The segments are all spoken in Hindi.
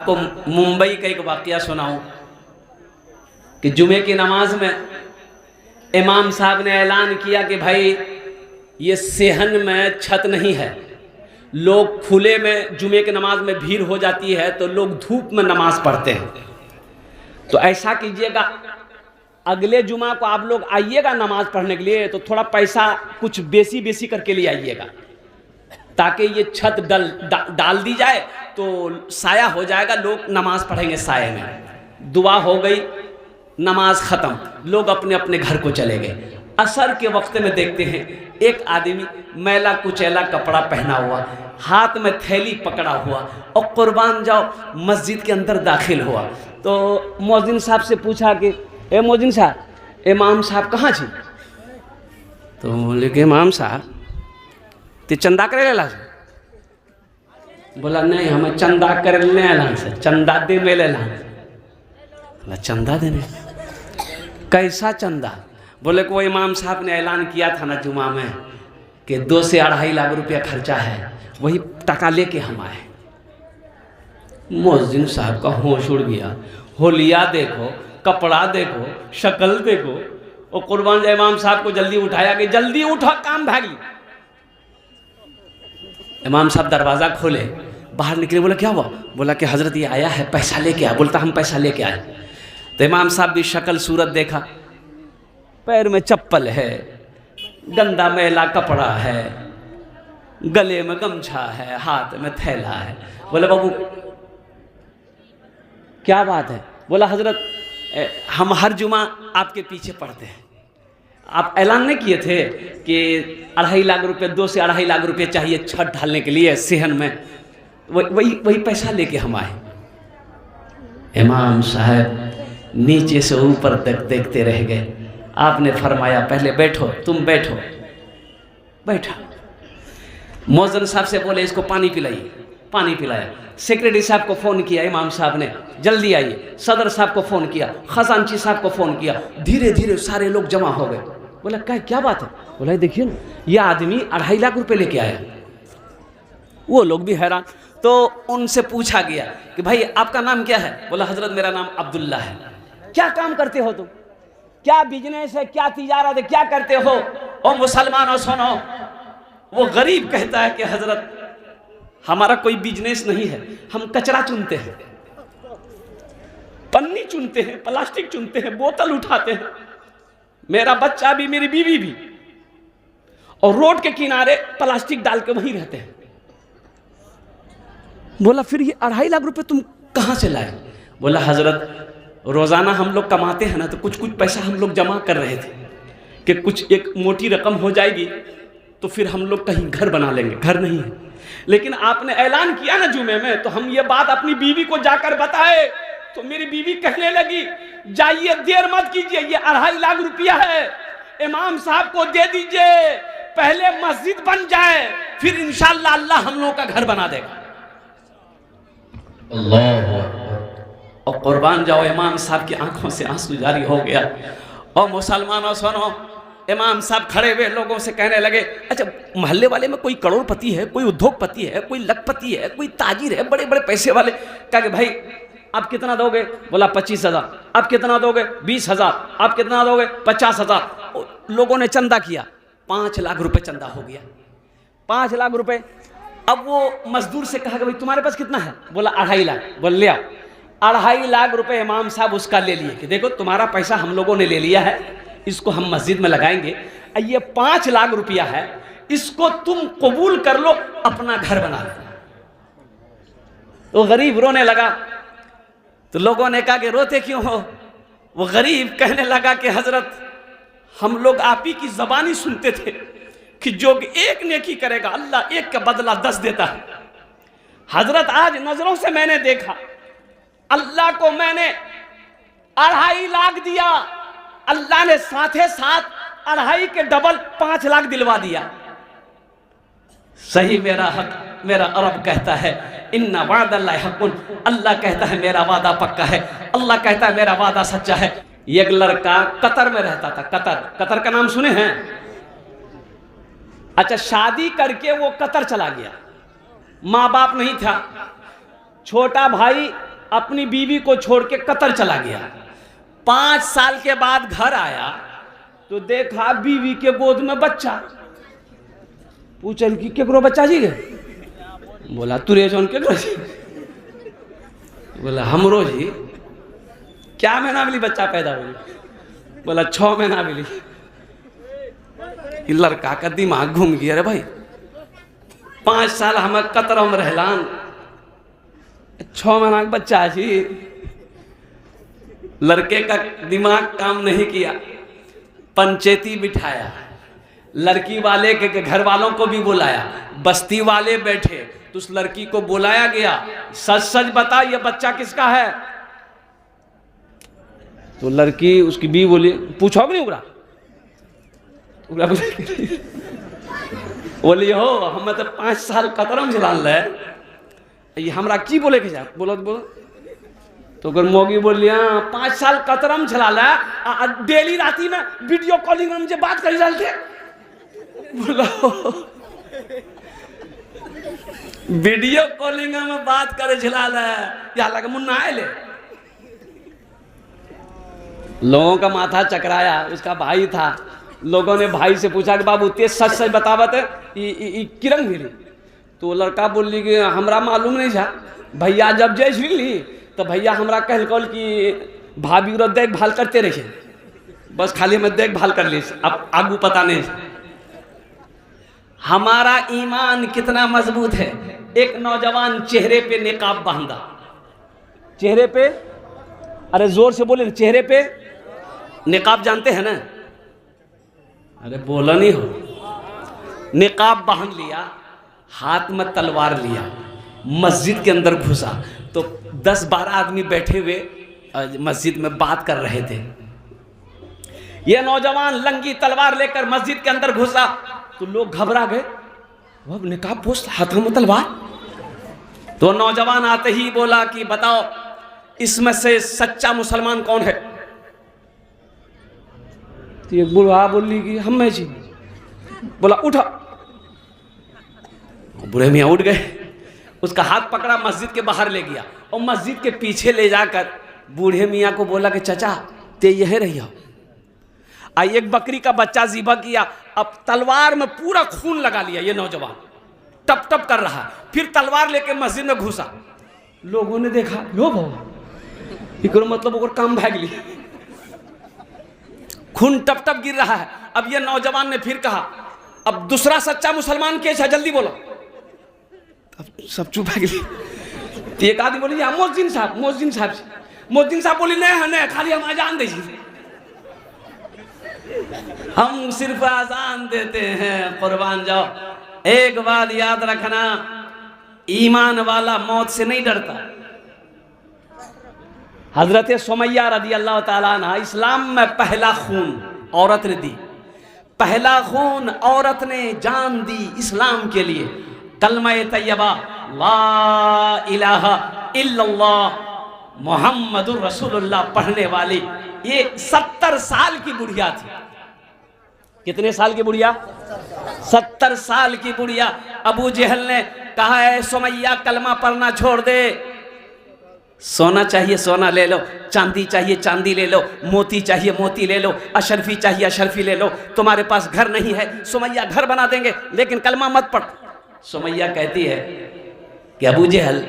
आपको मुंबई का एक वाकया सुनाऊं कि जुमे की नमाज में इमाम साहब ने ऐलान किया कि भाई ये सेहन में छत नहीं है, लोग खुले में जुमे की नमाज में भीड़ हो जाती है तो लोग धूप में नमाज पढ़ते हैं। तो ऐसा कीजिएगा, अगले जुमा को आप लोग आइएगा नमाज पढ़ने के लिए तो थोड़ा पैसा कुछ बेसी करके ले आइएगा, ताकि ये छत डाल दी जाए तो साया हो जाएगा, लोग नमाज पढ़ेंगे साये में। दुआ हो गई, नमाज ख़त्म, लोग अपने अपने घर को चले गए। असर के वक्त में देखते हैं एक आदमी मैला कुचैला कपड़ा पहना हुआ, हाथ में थैली पकड़ा हुआ और कुर्बान जाओ मस्जिद के अंदर दाखिल हुआ। तो मौज़िन साहब से पूछा कि ए मौज़िन साहब, इमाम साहब कहाँ छी? तो बोले कि इमाम साहब ते चंदा करे ला से? बोला नहीं, हमें चंदा करे ला से, चंदा दे मेले ला। बोला चंदा देने? कैसा चंदा? बोले को इमाम साहब ने ऐलान किया था ना जुमा में कि 2 से 2.5 लाख रुपया खर्चा है, वही टका लेके हम आए। मौज़िन साहब का होश उड़ गया, होलिया देखो, कपड़ा देखो, शक्ल देखो, और कुर्बान जाए इमाम साहब को जल्दी उठाया कि जल्दी उठो, काम भागी। इमाम साहब दरवाज़ा खोले, बाहर निकले, बोला क्या हुआ? बोला कि हज़रत ये आया है, पैसा लेके आया। बोलता हम पैसा लेके आए। तो इमाम साहब भी शक्ल सूरत देखा, पैर में चप्पल है, गंदा मैला कपड़ा है, गले में गमछा है, हाथ में थैला है। बोले बाबू क्या बात है? बोला हजरत हम हर जुमा आपके पीछे पढ़ते हैं, आप ऐलान नहीं किए थे कि 2.5 लाख रुपये, 2 से 2.5 लाख रुपये चाहिए छत ढालने के लिए सेहन में, वही पैसा लेके हम आए। इमाम साहब नीचे से ऊपर तक देखते रह गए। आपने फरमाया पहले बैठो, तुम बैठो। बैठा। मौज़िन साहब से बोले इसको पानी पिलाइए, पानी पिलाया। सेक्रेटरी साहब को फ़ोन किया इमाम साहब ने, जल्दी आइए। सदर साहब को फ़ोन किया, खजांची साहब को फ़ोन किया। धीरे धीरे सारे लोग जमा हो गए। बोला क्या बात है? बोला देखिए ना, ये आदमी 2.5 लाख रुपए लेके आया। वो लोग भी हैरान। तो उनसे पूछा गया कि भाई आपका नाम क्या है? बोला हजरत मेरा नाम अब्दुल्ला है। क्या काम करते हो तुम? क्या बिजनेस है, क्या तिजारत है, क्या करते हो? ओ मुसलमानों सुनो, वो गरीब कहता है कि हजरत हमारा कोई बिजनेस नहीं है, हम कचरा चुनते हैं, पन्नी चुनते हैं, प्लास्टिक चुनते हैं, बोतल उठाते हैं, मेरा बच्चा भी मेरी बीवी भी, और रोड के किनारे प्लास्टिक डाल के वहीं रहते हैं। बोला फिर ये 2.5 लाख रुपए तुम कहाँ से लाए? बोला हजरत रोज़ाना हम लोग कमाते हैं ना, तो कुछ पैसा हम लोग जमा कर रहे थे कि कुछ एक मोटी रकम हो जाएगी तो फिर हम लोग कहीं घर बना लेंगे। घर नहीं है, लेकिन आपने ऐलान किया ना जुमे में, तो हम ये बात अपनी बीवी को जाकर बताए। तो मेरी बीवी कहने लगी जाइए, देर मत कीजिए, ये 2.5 लाख रुपया है, इमाम साहब को दे दीजिए, पहले मस्जिद बन जाए, फिर इंशाअल्लाह अल्लाह हम लोगों का घर बना देगा। अल्लाह। और कुर्बान जाओ इमाम साहब की आंखों से आंसू जारी हो गया। और मुसलमानों सुनो, इमाम साहब खड़े हुए लोगों से कहने लगे अच्छा मोहल्ले वाले में कोई करोड़पति है, कोई उद्योगपति है, कोई लखपति है, कोई ताजिर है, बड़े बड़े पैसे वाले? कहा कि भाई आप कितना दोगे? बोला 25,000। आप कितना दोगे? 20,000। आप कितना दोगे? 50,000। लोगों ने चंदा किया, 5 लाख रुपए चंदा हो गया। 5 लाख रुपए। अब वो मजदूर से कहा कि भाई तुम्हारे पास कितना है? बोला 2.5 लाख। बोल लिया 2.5 लाख रुपए इमाम साहब उसका ले लिए कि देखो तुम्हारा पैसा हम लोगों ने ले लिया है, इसको हम मस्जिद में लगाएंगे, ये 5 लाख रुपया है, इसको तुम कबूल कर लो, अपना घर बना लो। तो गरीब रोने लगा। तो लोगों ने कहा कि रोते क्यों हो? वो गरीब कहने लगा कि हजरत हम लोग आप ही की ज़बानी सुनते थे कि जो एक नेकी करेगा अल्लाह एक का बदला 10 देता है। हजरत आज नजरों से मैंने देखा, अल्लाह को मैंने 2.5 लाख दिया, अल्लाह ने साथे साथ 2.5 के डबल 5 लाख दिलवा दिया। सही मेरा हक, मेरा अरब कहता है इन्ना वादल्लाहि हक़्क़ुन, अल्लाह कहता है मेरा वादा पक्का है, अल्लाह कहता है मेरा वादा सच्चा है। एक लड़का कतर में रहता था। कतर का नाम सुने हैं? अच्छा, शादी करके वो कतर चला गया, माँ बाप नहीं था, छोटा भाई अपनी बीवी को छोड़ के कतर चला गया। 5 साल के बाद घर आया तो देखा बीवी के गोद में बच्चा। पूछल कि केकरो बच्चा जी गए? बोला तुरे जौन केकरो जी? बोला हमरो जी। क्या महीना मिली बच्चा पैदा हो? बोला 6 महीना मिली। लड़का का दिमाग घूम गया रे भाई, 5 साल हमें कतर में रहलान, 6 महीना का बच्चा जी। लड़के का दिमाग काम नहीं किया, पंचायती बिठाया, लड़की वाले के घर वालों को भी बुलाया, बस्ती वाले बैठे तो उस लड़की को बुलाया गया, सच सच बता ये बच्चा किसका है? तो लड़की उसकी बीवी बोली पूछो नहीं उगरा बोली हो हमें तो 5 साल कतरम चलाल रहे, ये हमरा की बोले के जा बोलो बोलो। तो अगर मोगी बोलिए 5 साल कतरम चला ला, डेली राती में वीडियो कॉलिंग में मुझे बात कर डालते। बोलो वीडियो कॉलिंग में बात करे झिला या लगे मुन्ना आए ले। लोगों का माथा चकराया, उसका भाई था। लोगों ने भाई से पूछा कि बाबू तेज सच सच बतावत किरंग मिली? तो लड़का बोली कि हमरा मालूम नहीं था भैया, जब जय ली तो भैया हमरा कहल कल कि भाभी और देखभाल करते रहे, बस खाली हमें देखभाल कर ली, अब आगू पता नहीं। हमारा ईमान कितना मजबूत है। एक नौजवान चेहरे पे निकाब बांधा, चेहरे पे, अरे जोर से बोले, चेहरे पे निकाब जानते हैं ना? अरे बोला नहीं हो। निकाब बांध लिया, हाथ में तलवार लिया, मस्जिद के अंदर घुसा तो 10-12 आदमी बैठे हुए मस्जिद में बात कर रहे थे। यह नौजवान लंगी तलवार लेकर मस्जिद के अंदर घुसा तो लोग घबरा गए, वो निकाब पोस्ट हाथों में तलवार। तो नौजवान आते ही बोला कि बताओ इसमें से सच्चा मुसलमान कौन है? तो एक बुढ़ा बोली कि हम मैं जी। बोला उठा। बूढ़े मियाँ उठ गए, उसका हाथ पकड़ा, मस्जिद के बाहर ले गया और मस्जिद के पीछे ले जाकर बूढ़े मियाँ को बोला कि चाचा ते यह रही हो। आई एक बकरी का बच्चा ज़िबा किया, अब तलवार में पूरा खून लगा लिया। ये नौजवान टप टप कर रहा, फिर तलवार लेके मस्जिद में घुसा। लोगों ने देखा, लो भाव इकरो मतलब ओकर काम भाग ली, खून टप टप गिर रहा है। अब ये नौजवान ने फिर कहा अब दूसरा सच्चा मुसलमान के है, जल्दी बोलो। अब सब चुप भाग ली। तो एक आदमी बोली मोहसिन साहब, मोहसिन साहब। मोहसिन साहब बोली नहीं है, नहीं खाली हम अजान दीजिए, हम सिर्फ आजान देते हैं, कुर्बान जाओ। एक बात याद रखना, ईमान वाला मौत से नहीं डरता। हजरत सुमैया रदी अल्लाह ताला अन्हा, इस्लाम में पहला खून औरत ने दी, पहला खून औरत ने जान दी इस्लाम के लिए। कलमा तैयबा ला इलाहा इल्लल्लाह मुहम्मदुर रसूलुल्लाह पढ़ने वाली ये 70 साल की बुढ़िया थी। कितने साल की बुढ़िया? 70 साल की बुढ़िया। अबू जहल ने कहा है सुमैया कलमा पढ़ना छोड़ दे, सोना चाहिए सोना ले लो, चांदी चाहिए चांदी ले लो, मोती चाहिए मोती ले लो, अशरफी चाहिए अशरफी ले लो, तुम्हारे पास घर नहीं है सुमैया घर बना देंगे लेकिन कलमा मत पढ़। सुमैया कहती है कि अबू जहल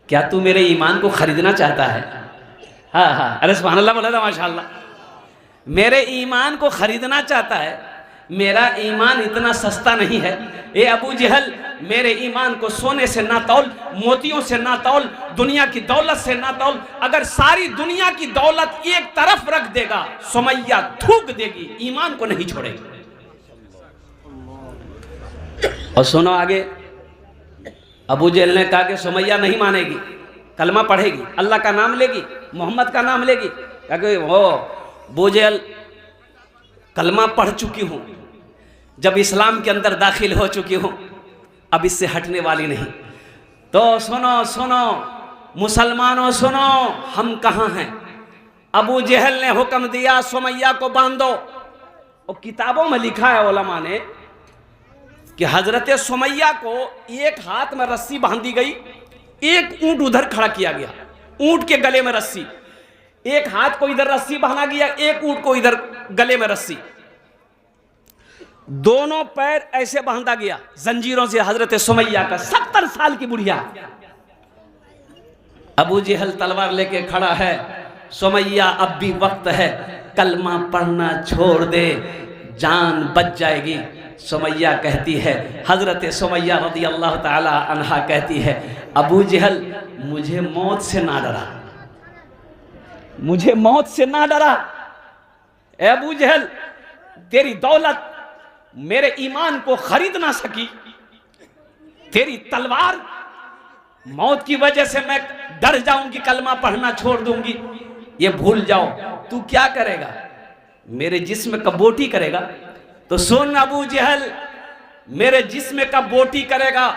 क्या तू मेरे ईमान को खरीदना चाहता है? हाँ हाँ, अरे सुभान अल्लाह बोला था माशाल्लाह। मेरे ईमान को खरीदना चाहता है? मेरा ईमान इतना सस्ता नहीं है। ए अबू जहल, मेरे ईमान को सोने से ना तौल, मोतियों से ना तौल, दुनिया की दौलत से ना तौल। अगर सारी दुनिया की दौलत एक तरफ रख देगा सुमैया थूक देगी, ईमान को नहीं छोड़ेगी। और सुनो आगे, अबू जहल ने कहा कि सुमैया नहीं मानेगी, कलमा पढ़ेगी, अल्लाह का नाम लेगी, मोहम्मद का नाम लेगी। क्योंकि वो अबू जहल कलमा पढ़ चुकी हूँ, जब इस्लाम के अंदर दाखिल हो चुकी हूँ, अब इससे हटने वाली नहीं। तो सुनो सुनो मुसलमानों सुनो, हम कहाँ हैं? अबू जहल ने हुक्म दिया सुमैया को बांधो। और किताबों में लिखा है उलमा ने कि हजरत सुमैया को एक हाथ में रस्सी बांधी गई, एक ऊंट उधर खड़ा किया गया। ऊंट के गले में रस्सी, एक हाथ को इधर रस्सी बांधा गया, एक ऊंट को इधर गले में रस्सी, दोनों पैर ऐसे बांधा गया जंजीरों से। हजरत सुमैया का 70 साल की बुढ़िया, अबू जहल तलवार लेके खड़ा है, सुमैया अब भी वक्त है, कलमा पढ़ना छोड़ दे, जान बच जाएगी। सुमैया कहती है, हजरत सुमैया रज़ी अल्लाह ताला अन्हा कहती है, अबू जहल मुझे मौत से ना डरा, मुझे मौत से ना डरा। ए अबू जहल, तेरी दौलत मेरे ईमान को खरीद ना सकी, तेरी तलवार मौत की वजह से मैं डर जाऊंगी, कलमा पढ़ना छोड़ दूंगी, ये भूल जाओ। तू क्या करेगा? मेरे जिस्म का बोटी करेगा। तो सुन अबू जहल, मेरे जिस्म का बोटी करेगा,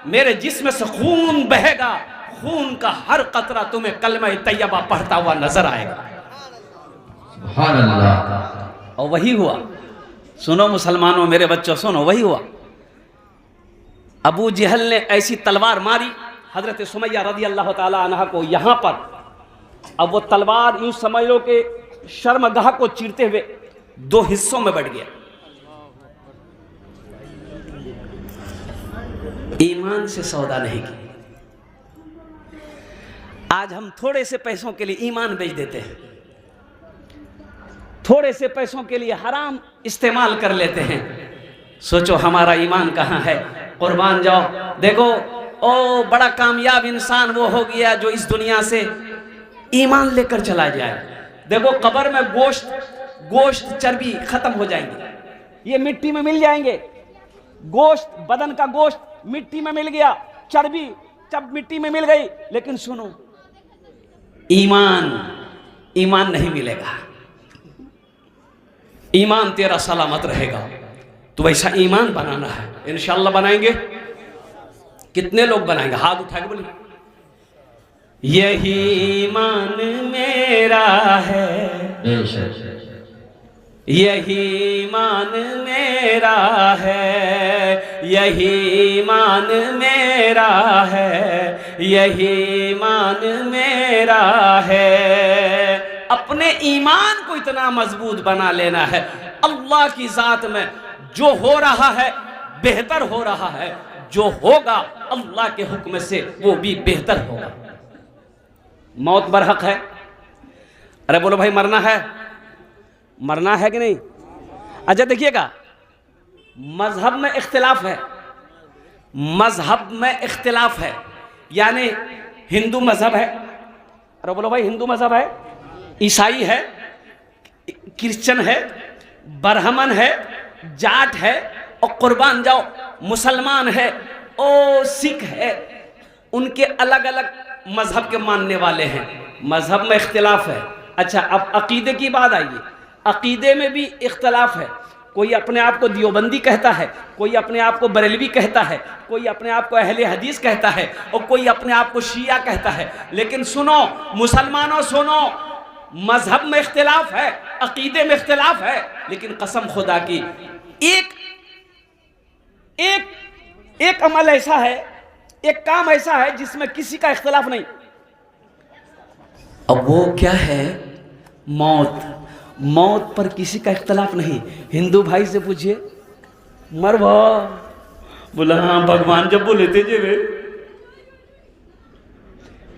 मेरे जिस्म से खून बहेगा, खून का हर कतरा तुम्हें कलमा तैयबा पढ़ता हुआ नजर आएगा। सुभान अल्लाह। और वही हुआ। सुनो मुसलमानों, मेरे बच्चों सुनो, वही हुआ। अबू जहल ने ऐसी तलवार मारी हजरत सुमैया रज़ी अल्लाह ताला अन्हा को यहां पर। अब वो तलवार यूं समझ लो कि शर्मगाह को चीरते हुए 2 हिस्सों में बढ़ गया। ईमान से सौदा नहीं की। आज हम थोड़े से पैसों के लिए ईमान बेच देते हैं, थोड़े से पैसों के लिए हराम इस्तेमाल कर लेते हैं। सोचो हमारा ईमान कहाँ है? कुर्बान जाओ। देखो, ओ बड़ा कामयाब इंसान वो हो गया जो इस दुनिया से ईमान लेकर चला जाए। देखो कब्र में गोश्त चर्बी खत्म हो जाएंगे, ये मिट्टी में मिल जाएंगे। गोश्त, बदन का गोश्त मिट्टी में मिल गया, चर्बी जब मिट्टी में मिल गई। लेकिन सुनो, ईमान नहीं मिलेगा। ईमान तेरा सलामत रहेगा। तो वैसा ईमान बनाना है, इंशाअल्लाह बनाएंगे। कितने लोग बनाएंगे? हाथ उठा के बोलिए, यही ईमान मेरा है, यही ईमान मेरा है, यही ईमान मेरा है, यही ईमान मेरा है। अपने ईमान को इतना मजबूत बना लेना है, अल्लाह की जात में जो हो रहा है बेहतर हो रहा है, जो होगा अल्लाह के हुक्म से वो भी बेहतर होगा। मौत बरहक है। अरे बोलो भाई, मरना है, मरना है कि नहीं? अच्छा देखिएगा, मजहब में इख्तिलाफ है, मजहब में इख्तिलाफ है। यानी हिंदू मजहब है, अरे बोलो भाई हिंदू मजहब है, ईसाई है, क्रिश्चियन है, ब्राह्मण है, जाट है, और कुर्बान जाओ मुसलमान है, ओ सिख है। उनके अलग अलग मजहब के मानने वाले हैं, मजहब में इख्तिलाफ है। अच्छा अब अकीदे की बात आइए, अकीदे में भी इख्तिलाफ है। कोई अपने आप को दियोबंदी कहता है, कोई अपने आप को बरेलवी कहता है, कोई अपने आप को अहले हदीस कहता है, और कोई अपने आप को शिया कहता है। लेकिन सुनो मुसलमानों, सुनो, मजहब में इख्तिलाफ है, अकीदे में इख्तिलाफ है, लेकिन कसम खुदा की एक अमल ऐसा है, एक काम ऐसा है जिसमें किसी का इख्तिलाफ नहीं। अब वो क्या है? मौत पर किसी का इख्तिलाफ नहीं। हिंदू भाई से पूछिए, मरवा, बोला हाँ भगवान जब बोले थे जे वे।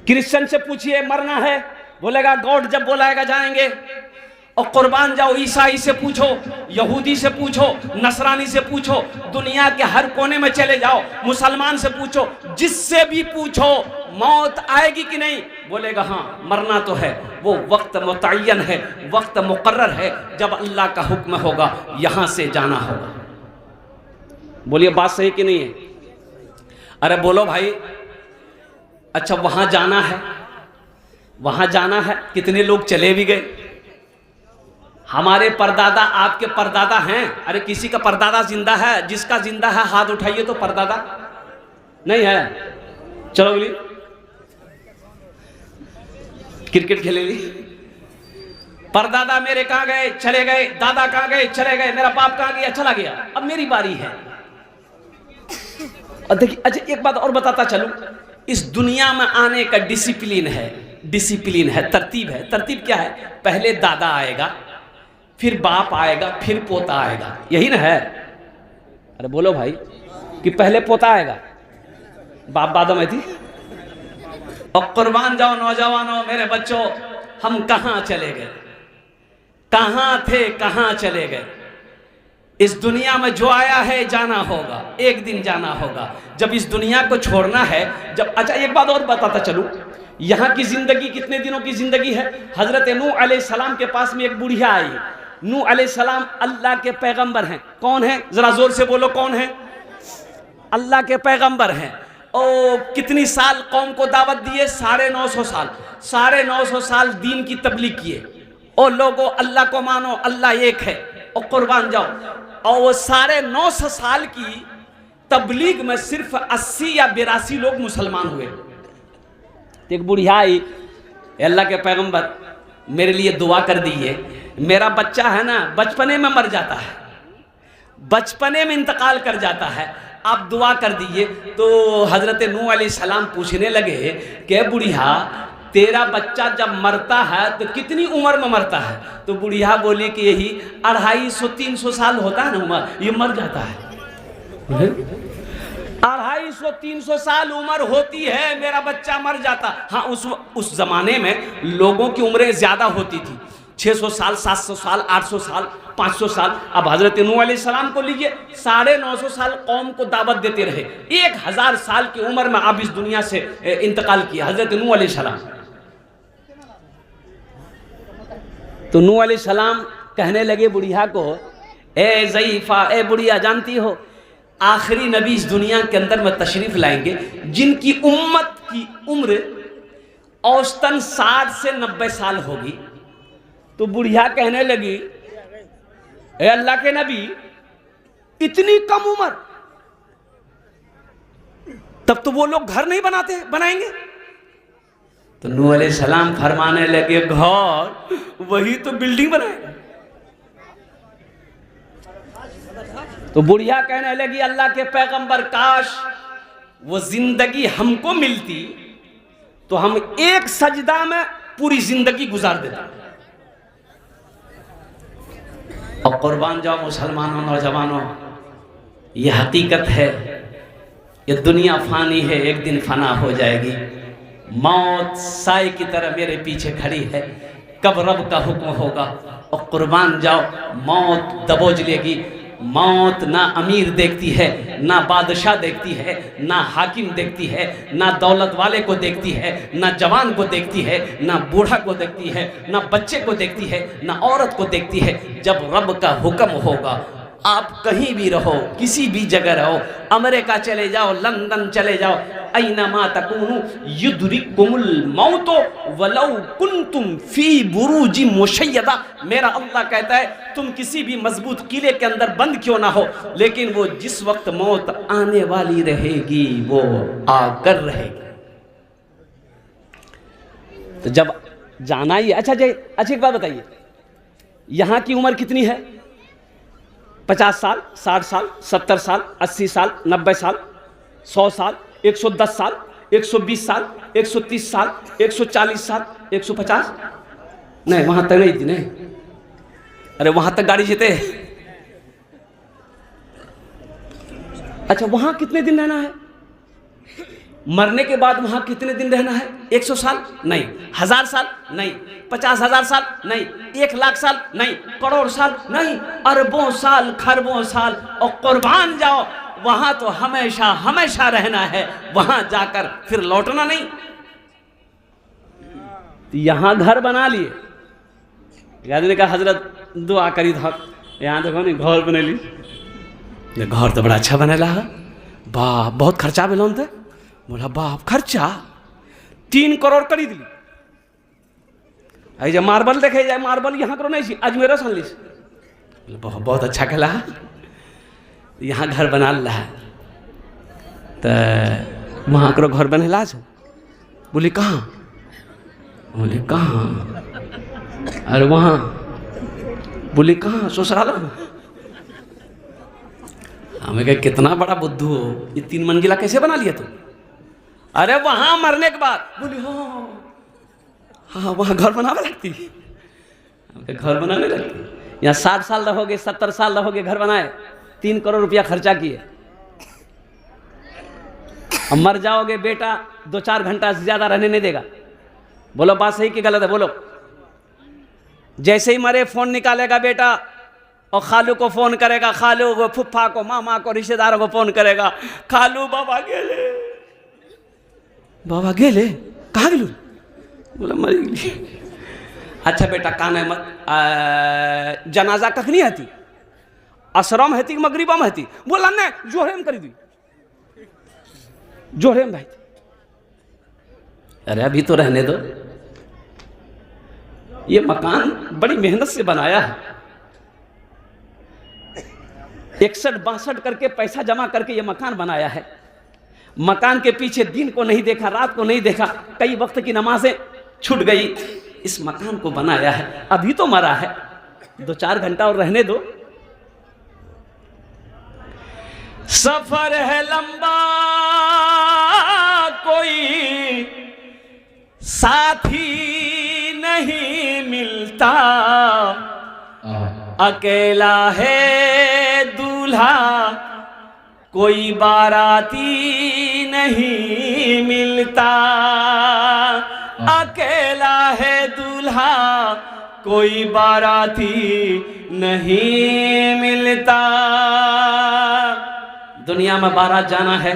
क्रिश्चियन से पूछिए मरना है, बोलेगा गॉड जब बोलाएगा जाएंगे। और कुर्बान जाओ, ईसाई से पूछो, यहूदी से पूछो, नसरानी से पूछो, दुनिया के हर कोने में चले जाओ, मुसलमान से पूछो, जिससे भी पूछो मौत आएगी कि नहीं, बोलेगा हाँ मरना तो है। वो वक्त मुतय्यन है, वक्त मुकर्रर है, जब अल्लाह का हुक्म होगा यहां से जाना होगा। बोलिए बात सही कि नहीं है? अरे बोलो भाई। अच्छा वहां जाना है, वहां जाना है, कितने लोग चले भी गए। हमारे परदादा, आपके परदादा हैं? अरे किसी का परदादा जिंदा है? जिसका जिंदा है हाथ उठाइए तो परदादा नहीं है। चलो बोली क्रिकेट खेलेंगे। परदादा मेरे कहां गए? चले गए। दादा कहां गए? चले गए। मेरा बाप कहां गया? चला गया। अब मेरी बारी है। और देखिए, अच्छा एक बात और बताता चलूं, इस दुनिया में आने का डिसिप्लिन है, डिसिप्लिन है, तरतीब है। तरतीब क्या है? पहले दादा आएगा, फिर बाप आएगा, फिर पोता आएगा, यही ना है? अरे बोलो भाई, कि पहले पोता आएगा, बाप बाद में थी। और कुर्बान जाओ नौजवानों, मेरे बच्चों, हम कहाँ चले गए? कहाँ थे, कहाँ चले गए? इस दुनिया में जो आया है जाना होगा, एक दिन जाना होगा। जब इस दुनिया को छोड़ना है, जब अच्छा एक बात और बताता चलूं, यहाँ की जिंदगी कितने दिनों की जिंदगी है? हजरत नूह अलैहिस्सलाम के पास में एक बुढ़िया आई। नूह अलैहिस्सलाम अल्लाह के पैगंबर हैं। कौन है? जरा जोर से बोलो, कौन है? अल्लाह के पैगंबर हैं। ओ कितनी साल कौम को दावत दिए? 950 साल। 950 साल दीन की तबलीग किए। ओ लोगों, अल्लाह को मानो, अल्लाह एक है, और कुर्बान जाओ। और वो 950 साल की तबलीग में सिर्फ 80 या 82 लोग मुसलमान हुए। एक बुढ़िया आई, अल्लाह के पैगंबर मेरे लिए दुआ कर दीजिए, मेरा बच्चा है ना बचपने में मर जाता है, बचपने में इंतकाल कर जाता है, आप दुआ कर दीजिए। तो हजरत नूह अलैहिस्सलाम पूछने लगे कि बुढ़िया, तेरा बच्चा जब मरता है तो कितनी उम्र में मरता है? तो बुढ़िया बोली कि यही 250-300 साल होता है ना उम्र, ये मर जाता है। 250-300 साल उम्र होती है, मेरा बच्चा मर जाता। हाँ, उस जमाने में लोगों की उम्रें ज्यादा होती थी, 600 साल, 700 साल, 800 साल, 500 साल। अब हजरत नूह अलैहिस्सलाम को लीजिए, 950 साल कौम को दावत देते रहे, 1000 साल की उम्र में आप इस दुनिया से इंतकाल किया हजरत नूह अलैहिस्सलाम। तो नूह अलैहिस्सलाम कहने लगे बुढ़िया को, ए ज़ईफ़ा, ए बुढ़िया, जानती हो आखिरी नबी इस दुनिया के अंदर में तशरीफ लाएंगे जिनकी उम्मत की उम्र औसतन 60 से 90 साल होगी। तो बुढ़िया कहने लगी, ए अल्लाह के नबी, इतनी कम उम्र? तब तो वो लोग घर नहीं बनाएंगे। तो नूह अलैहिस्सलाम फरमाने लगे, घर वही तो बिल्डिंग बनाएगा। तो बुढ़िया कहने लगी, अल्लाह के पैगंबर, काश वो जिंदगी हमको मिलती तो हम एक सजदा में पूरी जिंदगी गुजार देते। और कुर्बान जाओ मुसलमानों, नौजवानों, ये हकीकत है, ये दुनिया फानी है, एक दिन फना हो जाएगी। मौत साए की तरह मेरे पीछे खड़ी है, कब रब का हुक्म होगा। और कुर्बान जाओ, मौत दबोच लेगी। मौत ना अमीर देखती है, ना बादशाह देखती है, ना हाकिम देखती है, ना दौलत वाले को देखती है, ना जवान को देखती है, ना बूढ़ा को देखती है, ना बच्चे को देखती है, ना औरत को देखती है। जब रब का हुक्म होगा, आप कहीं भी रहो, किसी भी जगह रहो, अमेरिका चले जाओ, लंदन चले जाओ, ऐनमा तकूनु युद्रिकुमुल मौत वलौ कुंतुम फी बुरूजी मुशय्यदा। मेरा अल्लाह कहता है, तुम किसी भी मजबूत किले के अंदर बंद क्यों ना हो, लेकिन वो जिस वक्त मौत आने वाली रहेगी वो आकर रहेगी। तो जब जाना ही, अच्छा एक बात बताइए, यहां की उम्र कितनी है? 50 साल, 60 साल, 70 साल, 80 साल, 90 साल, 100 साल, 110 साल, 120 साल, 130 साल, 140 साल, 150? नहीं, वहां तक नहीं थी। नहीं, अरे वहां तक गाड़ी जीते। अच्छा, वहां कितने दिन रहना है? मरने के बाद वहां कितने दिन रहना है? 100 साल नहीं, 1000 साल नहीं, 50,000 साल नहीं, 1,00,000 साल नहीं, करोड़ साल नहीं, अरबों साल, खरबों साल। और कुर्बान जाओ, वहां तो हमेशा हमेशा रहना है, वहां जाकर फिर लौटना नहीं। तो यहां घर बना लिए। आदमी ने कहा, हजरत दुआ करी था, यहाँ देखो नहीं घर बने ली। घर तो बड़ा अच्छा बनेला है, वाह, बहुत खर्चा भी लोन थे। बोला, बाप खर्चा 3 करोड़ खरीद ली। जब मार्बल देखे जाए, मार्बल यहाँ करो नहीं, अजमेर सन लीस। बहुत अच्छा कहला, यहाँ घर बना ला है। तो वहाँ करो घर बने लाज। बोली कहाँ? बोले कहाँ? अरे वहाँ। बोली कहाँ? ससुराल। हमें कहा, कितना बड़ा बुद्धू हो, ये 3 मंजिला कैसे बना लिया तुम? अरे वहां मरने के बाद। बोली हाँ, हाँ वहाँ घर बनावे लगती, घर बनाने लगती। यहाँ 60 साल रहोगे, 70 साल रहोगे, घर बनाए, 3 करोड़ रुपया खर्चा किए, अब मर जाओगे बेटा 2-4 घंटा से ज्यादा रहने नहीं देगा। बोलो बात सही कि गलत है? बोलो। जैसे ही मरे फोन निकालेगा बेटा और खालू को फोन करेगा, खालू को, फुफ्फा को, मामा को, रिश्तेदारों को फोन करेगा, खालू बाबा गेले, बाबा गेले, कहाँ गेलू? बोला मरी गई। अच्छा बेटा कान है मत, जनाजा कखनी हती? असरम हती कि मगरिबम हती? बोला ने जोहरे में करी दी, जोहरे में भाई। अरे अभी तो रहने दो, ये मकान बड़ी मेहनत से बनाया है, 61-62 करके पैसा जमा करके ये मकान बनाया है। मकान के पीछे दिन को नहीं देखा, रात को नहीं देखा, कई वक्त की नमाजें छूट गई, इस मकान को बनाया है। अभी तो मरा है, 2-4 घंटा और रहने दो। सफर है लंबा, कोई साथी नहीं मिलता, अकेला है दूल्हा, कोई बाराती नहीं मिलता, अकेला है दूल्हा, कोई बाराती नहीं मिलता। दुनिया में बारात जाना है,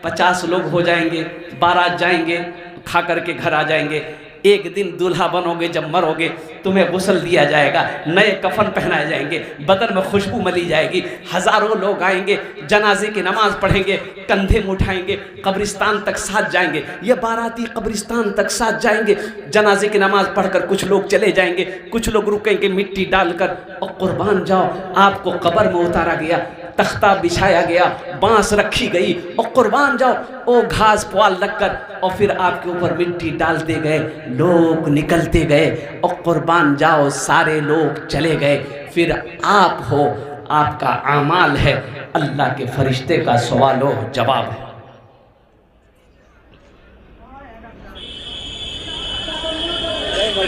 50 लोग हो जाएंगे, बारात जाएंगे, खा करके घर आ जाएंगे। एक दिन दूल्हा बनोगे, जब मरोगे तुम्हें गुस्ल दिया जाएगा, नए कफन पहनाए जाएंगे, बदन में खुशबू मली जाएगी, हजारों लोग आएंगे, जनाजे की नमाज पढ़ेंगे, कंधे में उठाएंगे, कब्रिस्तान तक साथ जाएंगे। ये बाराती कब्रिस्तान तक साथ जाएंगे, जनाजे की नमाज पढ़कर कुछ लोग चले जाएंगे, कुछ लोग रुकेंगे मिट्टी डालकर, और कुर्बान जाओ आपको कब्र में उतारा गया, तख्ता बिछाया गया, बांस रखी गई, और कुर्बान जाओ ओ घास पुआल लगकर, और फिर आपके ऊपर मिट्टी डालते गए, लोग निकलते गए, और कुर्बान जाओ सारे लोग चले गए। फिर आप हो, आपका आमाल है, अल्लाह के फरिश्ते का सवालो जवाब है।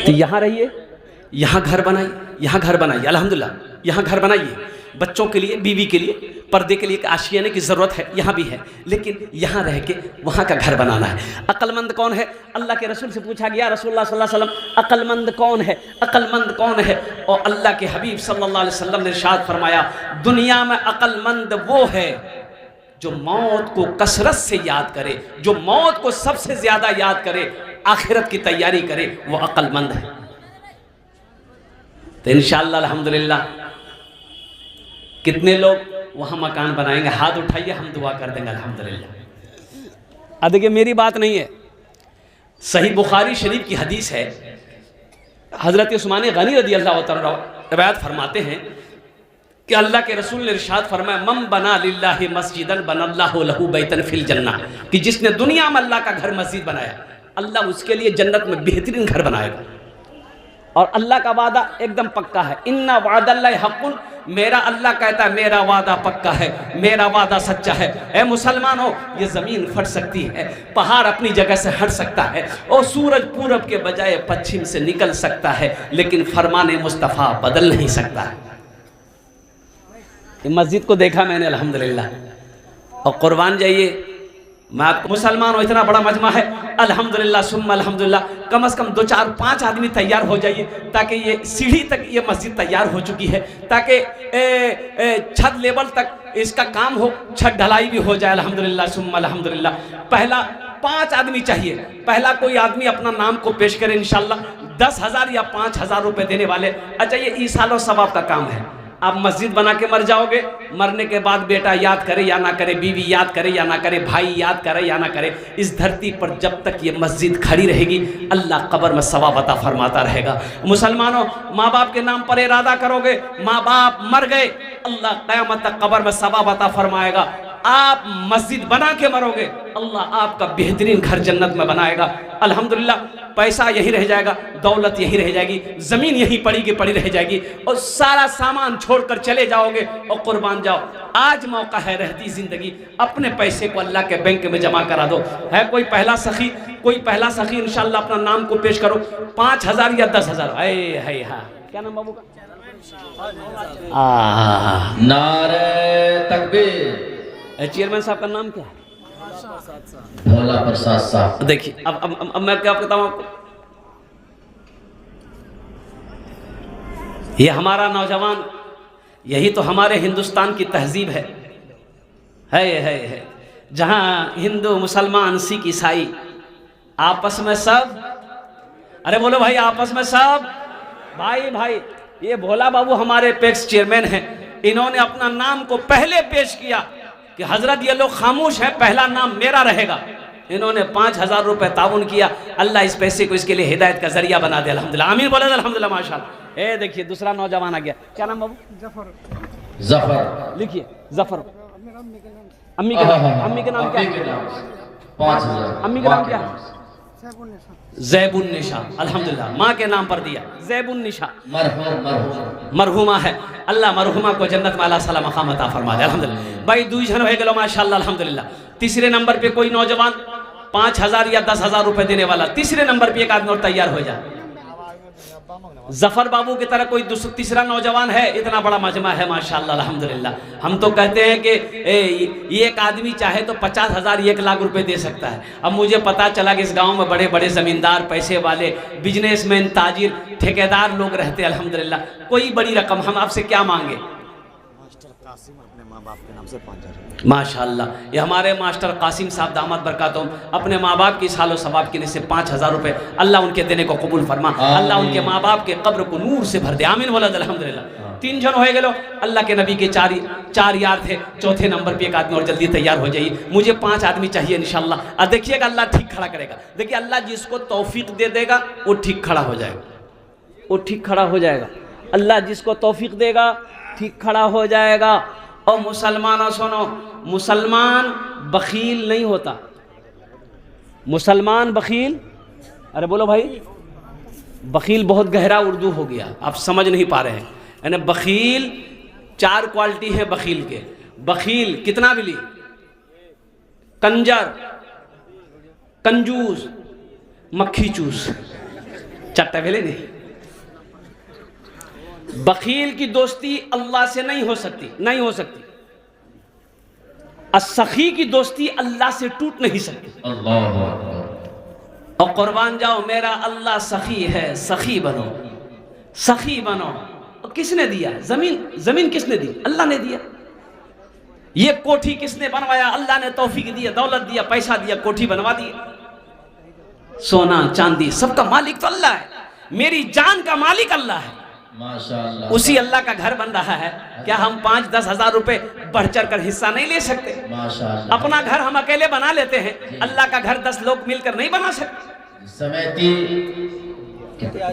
तो यहाँ रहिए, यहाँ घर बनाइए, यहाँ घर बनाइए, अल्हम्दुलिल्लाह यहाँ घर बनाइए, बच्चों के लिए, बीवी के लिए, पर्दे के लिए आशियाने की ज़रूरत है, यहाँ भी है, लेकिन यहाँ रह के वहाँ का घर बनाना है। अक्लमंद कौन है? अल्लाह के रसूल से पूछा गया, रसूलुल्लाह सल्लल्लाहु अलैहि वसल्लम अक्लमंद कौन है, अक्लमंद कौन है? और अल्लाह के हबीब सल्लल्लाहु अलैहि वसल्लम ने इरशाद फरमाया, दुनिया में अक्लमंद वो है जो मौत को कसरत से याद करे, जो मौत को सबसे ज़्यादा याद करे, आखिरत की तैयारी करे, वो अक्लमंद है। तो इंशाअल्लाह अल्हम्दुलिल्लाह कितने लोग वहाँ मकान बनाएंगे? हाथ उठाइए, हम दुआ कर देंगे अल्हम्दुलिल्लाह। अब देखिए मेरी बात नहीं है, सही बुखारी शरीफ की हदीस है, हज़रत उस्मान गनी रज़ी अल्लाह तआला रिवायत फरमाते हैं कि अल्लाह के रसूल ने इरशाद फरमाया, मम बना लिल्लाहि मस्जिदन बनल्लाहु लहू बैतन फिल जन्नह, कि जिसने दुनिया में अल्लाह का घर मस्जिद बनाया, अल्लाह उसके लिए जन्नत में बेहतरीन घर बनाएगा। और अल्लाह का वादा एकदम पक्का है, इन्ना वादल्लाहि हक़्क़ुन, मेरा अल्लाह कहता है मेरा वादा पक्का है, मेरा वादा सच्चा है। ए मुसलमानों, ये ज़मीन फट सकती है, पहाड़ अपनी जगह से हट सकता है, और सूरज पूरब के बजाय पश्चिम से निकल सकता है, लेकिन फरमाने मुस्तफ़ा बदल नहीं सकता है। ये मस्जिद को देखा मैंने अल्हम्दुलिल्लाह, और कुर्बान जाइए, मैं आपको मुसलमानों इतना बड़ा मजमा है, अल्हम्दुलिल्लाह सुम्मा अल्हम्दुलिल्लाह, कम से कम 2, 4, 5 आदमी तैयार हो जाइए, ताकि ये सीढ़ी तक ये मस्जिद तैयार हो चुकी है, ताकि छत लेवल तक इसका काम हो, छत ढलाई भी हो जाए। अल्हम्दुलिल्लाह सुम्मा अल्हम्दुलिल्लाह। पहला 5 आदमी चाहिए, पहला कोई आदमी अपना नाम को पेश करे, इंशाल्लाह 10,000 या 5,000 रुपये देने वाले। अच्छा, ये ईसालो सवाब का काम है। आप मस्जिद बना के मर जाओगे, मरने के बाद बेटा याद करे या ना करे, बीवी याद करे या ना करे, भाई याद करे या ना करे, इस धरती पर जब तक ये मस्जिद खड़ी रहेगी, अल्लाह कब्र में सवाब अता फरमाता रहेगा। मुसलमानों, माँ बाप के नाम पर इरादा करोगे, माँ बाप मर गए, अल्लाह क़यामत तक कब्र में सवाब अता फरमाएगा। आप मस्जिद बना के मरोगे, अल्लाह आपका बेहतरीन घर जन्नत में बनाएगा। अल्हम्दुलिल्लाह, पैसा यही रह जाएगा, दौलत यही रह जाएगी, ज़मीन यही पड़ी की पड़ी रह जाएगी, और सारा सामान छोड़कर चले जाओगे और कुर्बान जाओ। आज मौका है, रहती ज़िंदगी, अपने पैसे को अल्लाह के बैंक में जमा करा दो। है कोई पहला सखी, कोई पहला सखी इंशाअल्लाह अपना नाम को पेश करो, 5,000 या 10,000। है हाँ, क्या नाम बाबू का? नारे तकबीर। चेयरमैन साहब का नाम क्या है? भोला प्रसाद साहब। देखिए अब मैं क्या बताऊं आपको, ये हमारा नौजवान, यही तो हमारे हिंदुस्तान की तहजीब है। जहां हिंदू मुसलमान सिख ईसाई आपस में सब, अरे बोलो भाई, आपस में सब भाई। ये भोला बाबू हमारे पेक्स चेयरमैन हैं, इन्होंने अपना नाम को पहले पेश किया कि हजरत ये लोग खामोश हैं, पहला नाम मेरा रहेगा। इन्होंने 5,000 रुपए ताउन किया। अल्लाह इस पैसे को इसके लिए हिदायत का जरिया बना दे। अल्हम्दुलिल्लाह, आमीन बोले अल्हम्दुलिल्लाह, माशाअल्लाह। ए देखिए दूसरा नौजवान आ गया, क्या नाम बाबू? जफर। लिखिए जफर। अम्मी के नाम क्या है? 5,000। अम्मी का नाम क्या है? ज़ैबुन्निशा। अल्हम्दुलिल्लाह, माँ के नाम पर दिया ज़ैबुन्निशा, मरहुमा है। अल्लाह मरहुमा को जन्नत में अला सला मकाम अता फरमा दे। अल्हम्दुलिल्लाह भाई, दुई जन हो गए माशाअल्लाह अल्हम्दुलिल्लाह। तीसरे नंबर पे कोई नौजवान 5,000 या 10,000 रुपए देने वाला, तीसरे नंबर पे एक आदमी और तैयार हो जाए। जफर बाबू की तरह कोई तीसरा नौजवान है, इतना बड़ा मजमा है माशाअल्लाह अल्हम्दुलिल्लाह। हम तो कहते हैं कि एक आदमी चाहे तो 50,000 1 लाख रुपए दे सकता है। अब मुझे पता चला कि इस गांव में बड़े बड़े जमींदार, पैसे वाले, बिजनेसमैन, ताजिर, ठेकेदार लोग रहते हैं अल्हम्दुलिल्लाह। कोई बड़ी रकम हम आपसे क्या मांगे? अपने माँ बाप के नाम से 5,000 माशाअल्लाह, ये हमारे मास्टर कासिम साहब दामद बरकातुहुम अपने माँ बाप की सालो सवाब के से 5,000 रुपए अल्लाह उनके देने को कबूल फरमा। अल्लाह उनके माँ बाप के कब्र को नूर से भर दे। आमीन बोला अल्हम्दुलिल्लाह। 3 जन हो गए। अल्लाह के नबी के 4 यार थे, चौथे नंबर पे एक आदमी और जल्दी तैयार हो जाइए। मुझे 5 आदमी चाहिए इंशाअल्लाह। और देखिएगा अल्लाह ठीक खड़ा करेगा। देखिए अल्लाह जिसको तौफीक दे देगा वो ठीक खड़ा हो जाएगा, वो ठीक खड़ा हो जाएगा। अल्लाह जिसको तौफीक देगा ठीक खड़ा हो जाएगा। और मुसलमानों सुनो, मुसलमान बखील नहीं होता। मुसलमान बखील, अरे बोलो भाई, बखील बहुत गहरा उर्दू हो गया, आप समझ नहीं पा रहे हैं। यानी बखील 4 क्वालिटी है बखील के। बखील कितना बिली, कंजर, कंजूस, मक्खी चूस, चट्टा भेले नहीं। बखील की दोस्ती अल्लाह से नहीं हो सकती। असखी की दोस्ती अल्लाह से टूट नहीं सकती। अल्लाह। और कुर्बान जाओ, मेरा अल्लाह सखी है, सखी बनो। और किसने दिया? जमीन किसने दी? अल्लाह ने दिया। ये कोठी किसने बनवाया? अल्लाह ने तौफीक दिया, दौलत दिया, पैसा दिया, कोठी बनवा दी। सोना चांदी सबका मालिक तो अल्लाह है। मेरी जान का मालिक अल्लाह है। माशाअल्लाह। उसी अल्लाह का घर बन रहा है। क्या हम 5-10 हज़ार रुपए बढ़ चढ़ कर हिस्सा नहीं ले सकते? माशाअल्लाह। अपना घर हम अकेले बना लेते हैं, अल्लाह का घर 10 लोग मिलकर नहीं बना सकते। समिति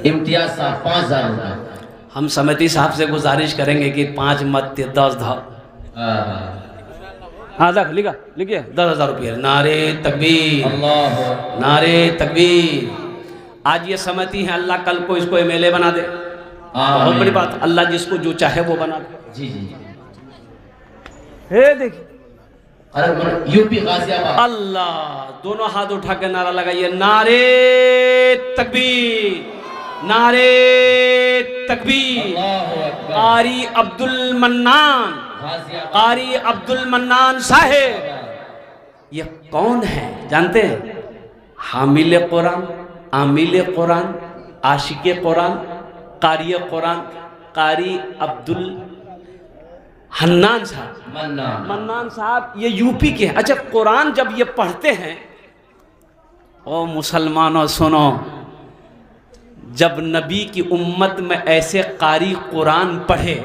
इम्तियाज साहब 5,000 रुपए। हम समिति साहब से गुजारिश करेंगे कि 5 मत 10 धाव। हाँ लिखिए 10,000 रुपये। नारे तकबीर, अल्लाह। नारे तकबीर। आज ये समिति है, अल्लाह कल को इसको एमएलए बना दे। बहुत बड़ी बात, अल्लाह जिसको जो चाहे वो बना दे। जी। हे देखिए, अरे यूपी गाजियाबाद। अल्लाह, दोनों हाथ उठा के नारा लगाइए, नारे तकबीर, नारे तकबीर। कारी अब्दुल मन्नान साहेब, ये कौन है जानते हैं? हामिल कुरान, आमिल कुरान, आशिक कुरान, कारी कुरान, कारी अब्दुल हन्नान साहब, मन्नान साहब, ये यूपी के हैं। अच्छा, कुरान जब ये पढ़ते हैं, ओ मुसलमानों सुनो, जब नबी की उम्मत में ऐसे कारी कुरान पढ़े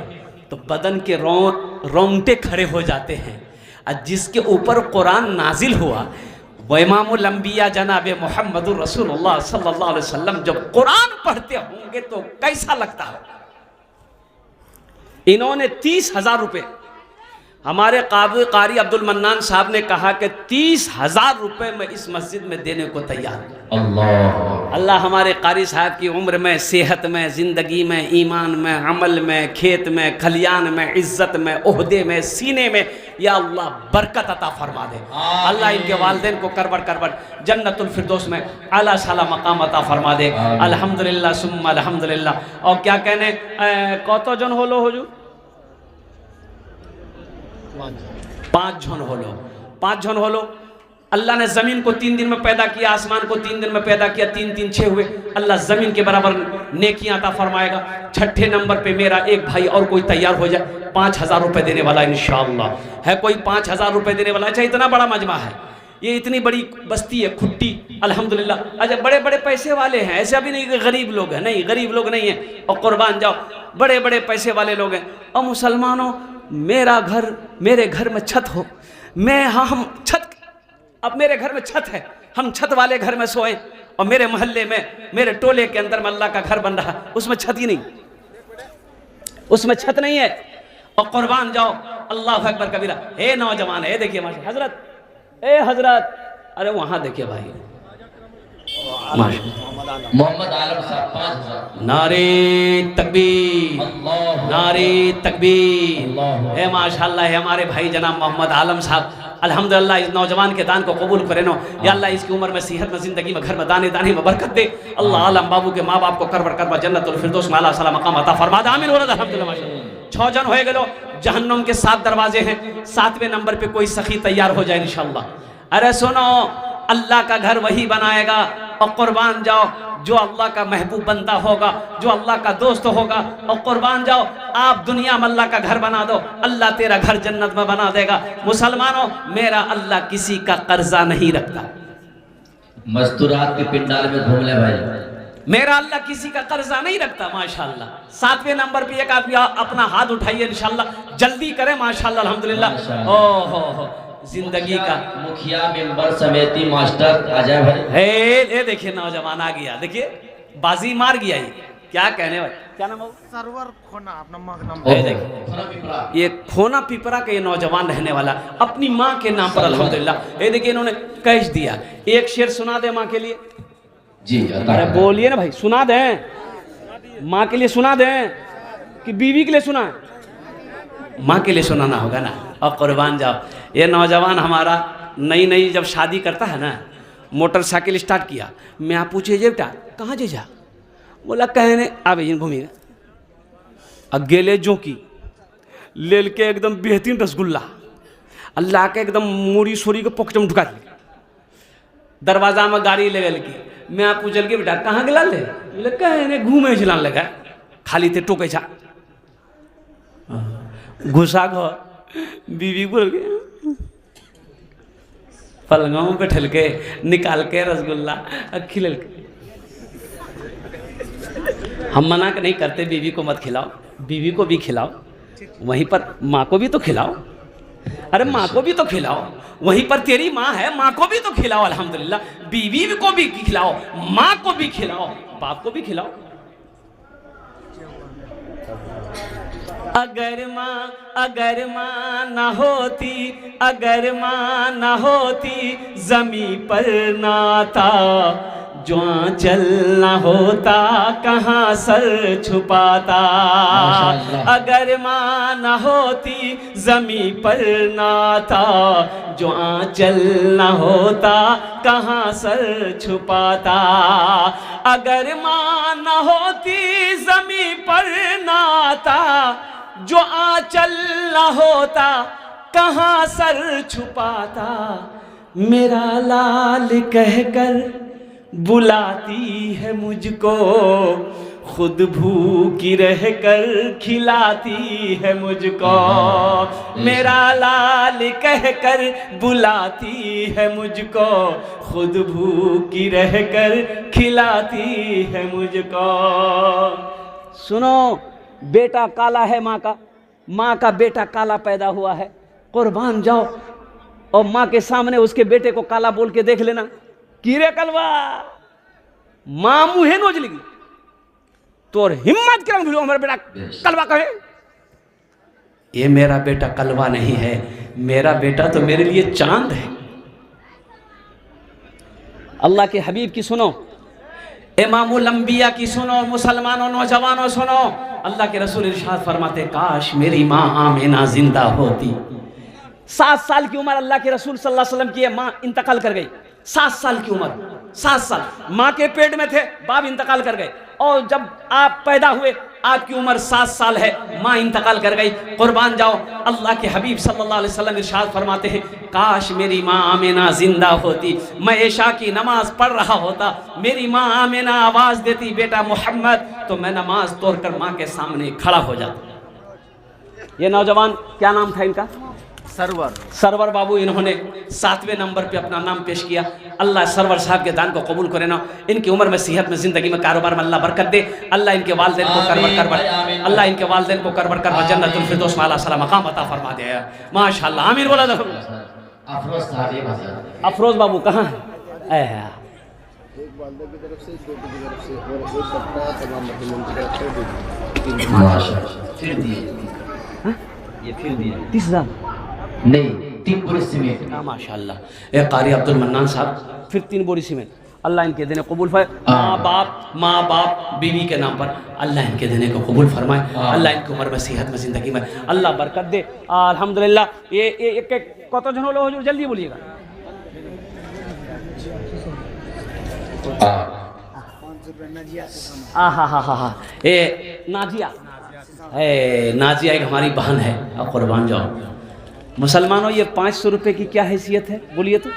तो बदन के रोंगटे खड़े हो जाते हैं। और जिसके ऊपर कुरान नाजिल हुआ वो इमामुल अंबिया जनाब मोहम्मदुर रसूलुल्लाह सल्लल्लाहु अलैहि वसल्लम जब कुरान पढ़ते होंगे तो कैसा लगता हो। इन्होंने 30,000 रुपये हमारे कारी अब्दुल मन्नान साहब ने कहा कि 30,000 रुपये में इस मस्जिद में देने को तैयार। अल्लाह अल्लाह हमारे कारी साहब की उम्र में, सेहत में, ज़िंदगी में, ईमान में, अमल में, खेत में, खलियान में, इज़्ज़त में, ओहदे में, सीने में, या अल्लाह बरकत अता फरमा दे। अल्लाह इनके वालिदैन को करबट करबट जन्नतुल फिरदौस में आला साला मकाम अता फरमा दे। अल्हम्दुलिल्लाह सुम्मा अल्हम्दुलिल्लाह। और क्या कहने, कत जन होलो हुजूर? 5 जन होलो, 5 जन होलो। अल्लाह ने ज़मीन को 3 दिन में पैदा किया, आसमान को 3 दिन में पैदा किया, 3 3 6 हुए। अल्लाह ज़मीन के बराबर नेकियां अता फरमाएगा। 6ठे नंबर पे मेरा एक भाई और कोई तैयार हो जाए, 5,000 रुपये देने वाला इंशाअल्लाह। है कोई 5,000 रुपये देने वाला? अच्छा, इतना बड़ा मजमा है, ये इतनी बड़ी बस्ती है खुट्टी, अल्हम्दुलिल्लाह। अच्छा, बड़े बड़े पैसे वाले हैं, ऐसा भी नहीं कि गरीब लोग हैं, नहीं, गरीब लोग नहीं हैं। और कुर्बान जाओ, बड़े बड़े पैसे वाले लोग हैं। और मुसलमानों, मेरा घर, मेरे घर में छत हो, मैं, हाँ, हम छत, अब मेरे घर में छत है, हम छत वाले घर में सोएं, और मेरे मोहल्ले में, मेरे टोले के अंदर में अल्लाह का घर बन रहा, उसमें छत ही नहीं, उसमें छत नहीं है। और कुर्बान जाओ, अल्लाह अकबर कबीरा। हे नौजवान है, देखिए माशा हजरत, ए हजरत, अरे वहां देखिए भाई, मोहम्मद आलम साहब 5,000। नारे तकबीर, अल्लाह नारे तकबीर। अल्लाह। है माशाअल्लाह, है हमारे भाई जनाब मोहम्मद आलम साहब। अल्हम्दुलिल्लाह, इस नौजवान के दान को कबूल करे नो या अल्लाह, इसकी उम्र में, सेहत में, जिंदगी में, घर में, दाने दाने में बरकत दे। अल्लाह आलम बाबू के माँ बाप को करबर करबा जन्नतुल फिरदौस में आला साला मकाम अता फरमा दे। आमीन। अल्हम्दुलिल्लाह। माशाअल्लाह 6 जन हो गए। जहन्नुम के 7 दरवाजे हैं, 7वें नंबर पे कोई सखी तैयार हो जाए इंशाअल्लाह। अरे सुनो, अल्लाह का घर वही बनाएगा। और कुर्बान जाओ, जो अल्लाह का महबूब बंदा होगा, जो अल्लाह का दोस्त होगा, और कुर्बान जाओ, आप दुनिया में अल्लाह का घर बना दो, अल्लाह तेरा घर जन्नत में बना देगा। मुसलमानों, मेरा अल्लाह किसी का कर्जा नहीं रखता। मस्तूरात के पिंडाल में घूम ले भाई, मेरा अल्लाह किसी का कर्जा नहीं रखता। माशाअल्लाह। 7वें नंबर पे एक आदमी अपना हाथ उठाइए इंशाअल्लाह, जल्दी करें माशाअल्लाह अल्हम्दुलिल्लाह। ओ जिंदगी का मुखिया मेंबर समिति मास्टर आ जाए भाई। हे देखिए नौजवान आ गया, देखिए बाजी मार गया। ये क्या कहने भाई, क्या नाम है? सर्वर खोना अपना माँ का नाम। देखिए, ये खोना पिपरा के ये नौजवान रहने वाला, अपनी माँ के नाम पर अल्हम्दुलिल्लाह। ये देखिए, इन्होंने कैश दिया। एक शेर सुना दे माँ के लिए जी। अरे बोलिए ना भाई, सुना दें माँ के लिए, सुना दें कि बीवी के लिए सुना? माँ के लिए सुनाना होगा ना। और कुर्बान जाओ, ये नौजवान हमारा नई नई जब शादी करता है ना, मोटरसाइकिल स्टार्ट किया, मैं आप पूछे जे बेटा कहाँ जे जा, बोला कहने आवे घूमिएगा। अगेले जो की ले के एकदम बेहतरीन रसगुल्ला अल्लाह के एकदम मूड़ी सोरी के पॉकेट में ढुका दिया। दरवाजा में गाड़ी ले की, मैं आप पूछल के बेटा कहाँ गला ले, बोले कहने घूमे चलान लगा, खाली थे टोके छा घुसा घर। बीवी बोल के पलंगों पे ठल के निकाल के रसगुल्ला खिलल के। हम मना नहीं करते, बीवी को मत खिलाओ, बीवी को भी खिलाओ, वहीं पर माँ को भी तो खिलाओ। अरे माँ को भी तो खिलाओ, वहीं पर तेरी माँ है, माँ को भी तो खिलाओ अल्हम्दुलिल्लाह। बीवी को भी खिलाओ, माँ को भी खिलाओ, बाप को भी खिलाओ। अगर माँ ना होती, अगर माँ ना होती, जमी पर नाता, जो चल ना होता, कहाँ सर छुपाता। अगर माँ ना होती, जमी पर नाता, जो आंचल ना होता, कहाँ सर छुपाता। अगर माँ ना होती, जमी पर नाता, जो आंचल ना होता, कहाँ सर छुपाता। मेरा लाल कहकर बुलाती है मुझको, खुद भूखी रहकर खिलाती है मुझको। मेरा लाल कहकर बुलाती है मुझको, खुद भूखी रहकर खिलाती है मुझको। सुनो, बेटा काला है माँ का बेटा काला पैदा हुआ है। कुर्बान जाओ, और माँ के सामने उसके बेटे को काला बोल के देख लेना, कीरे कलवा माँ मुहे नोच लेगी। तो हिम्मत कर हमारे बेटा कलवा कहे, ये मेरा बेटा कलवा नहीं है, मेरा बेटा तो मेरे लिए चांद है। अल्लाह के हबीब की सुनो, इमामुल अंबिया की सुनो, मुसलमानों नौजवानों सुनो। अल्लाह के रसूल इरशाद फरमाते, काश मेरी माँ आमिना जिंदा होती। 7 साल की उम्र अल्लाह के रसूल सल्लल्लाहु अलैहि वसल्लम की माँ इंतकाल कर गई। 7 साल की उम्र, 7 साल माँ के पेट में थे, बाप इंतकाल कर गए। और जब आप पैदा हुए आपकी उम्र 7 साल है, माँ इंतकाल कर गई। कुर्बान जाओ, अल्लाह के हबीब सल्लल्लाहु अलैहि वसल्लम इरशाद फरमाते हैं, काश मेरी माँ आमिना जिंदा होती, मैं इशा की नमाज पढ़ रहा होता, मेरी माँ आमिना आवाज़ देती बेटा मोहम्मद, तो मैं नमाज तोड़कर माँ के सामने खड़ा हो जाता। ये नौजवान क्या नाम था इनका? सरवर बाबू। इन्होंने 7वें नंबर पे अपना नाम पेश किया। अल्लाह सरवर साहब के दान को कबूल करे ना, इनकी उम्र में, सेहत में, ज़िंदगी में, कारोबार में अल्लाह बरकत दे। अल्लाह इनके वालिदैन को अल्लाह इनके वालिदैन को करबर जन्नतुल फिरदौस में आला मकाम अता फरमा दे। माशाअल्लाह, आमीन बोला। अफरोज बाबू कहाँ है? ये फिर दिए 30,000 नहीं, 3 बोरी सीमेंट। माशाअल्लाह। ए कारी अब्दुल मन्नान साहब फिर 3 बोरी सीमेंट। अल्लाह इनके देने कबूल फरमाए। माँ बाप बीवी के नाम पर अल्लाह इनके देने को कबूल फरमाए। अल्लाह इनकी उम्र में, सेहत में, ज़िंदगी में अल्लाह बरकत दे। अल्हम्दुलिल्लाह। ये कत जन हलो हुजूर, जल्दी बोलिएगा। हा ए नाजिया, नाजिया एक हमारी बहन है। अब कुर्बान जाओ मुसलमानों, ये 500 रुपये की क्या हैसियत है बोलिए तो?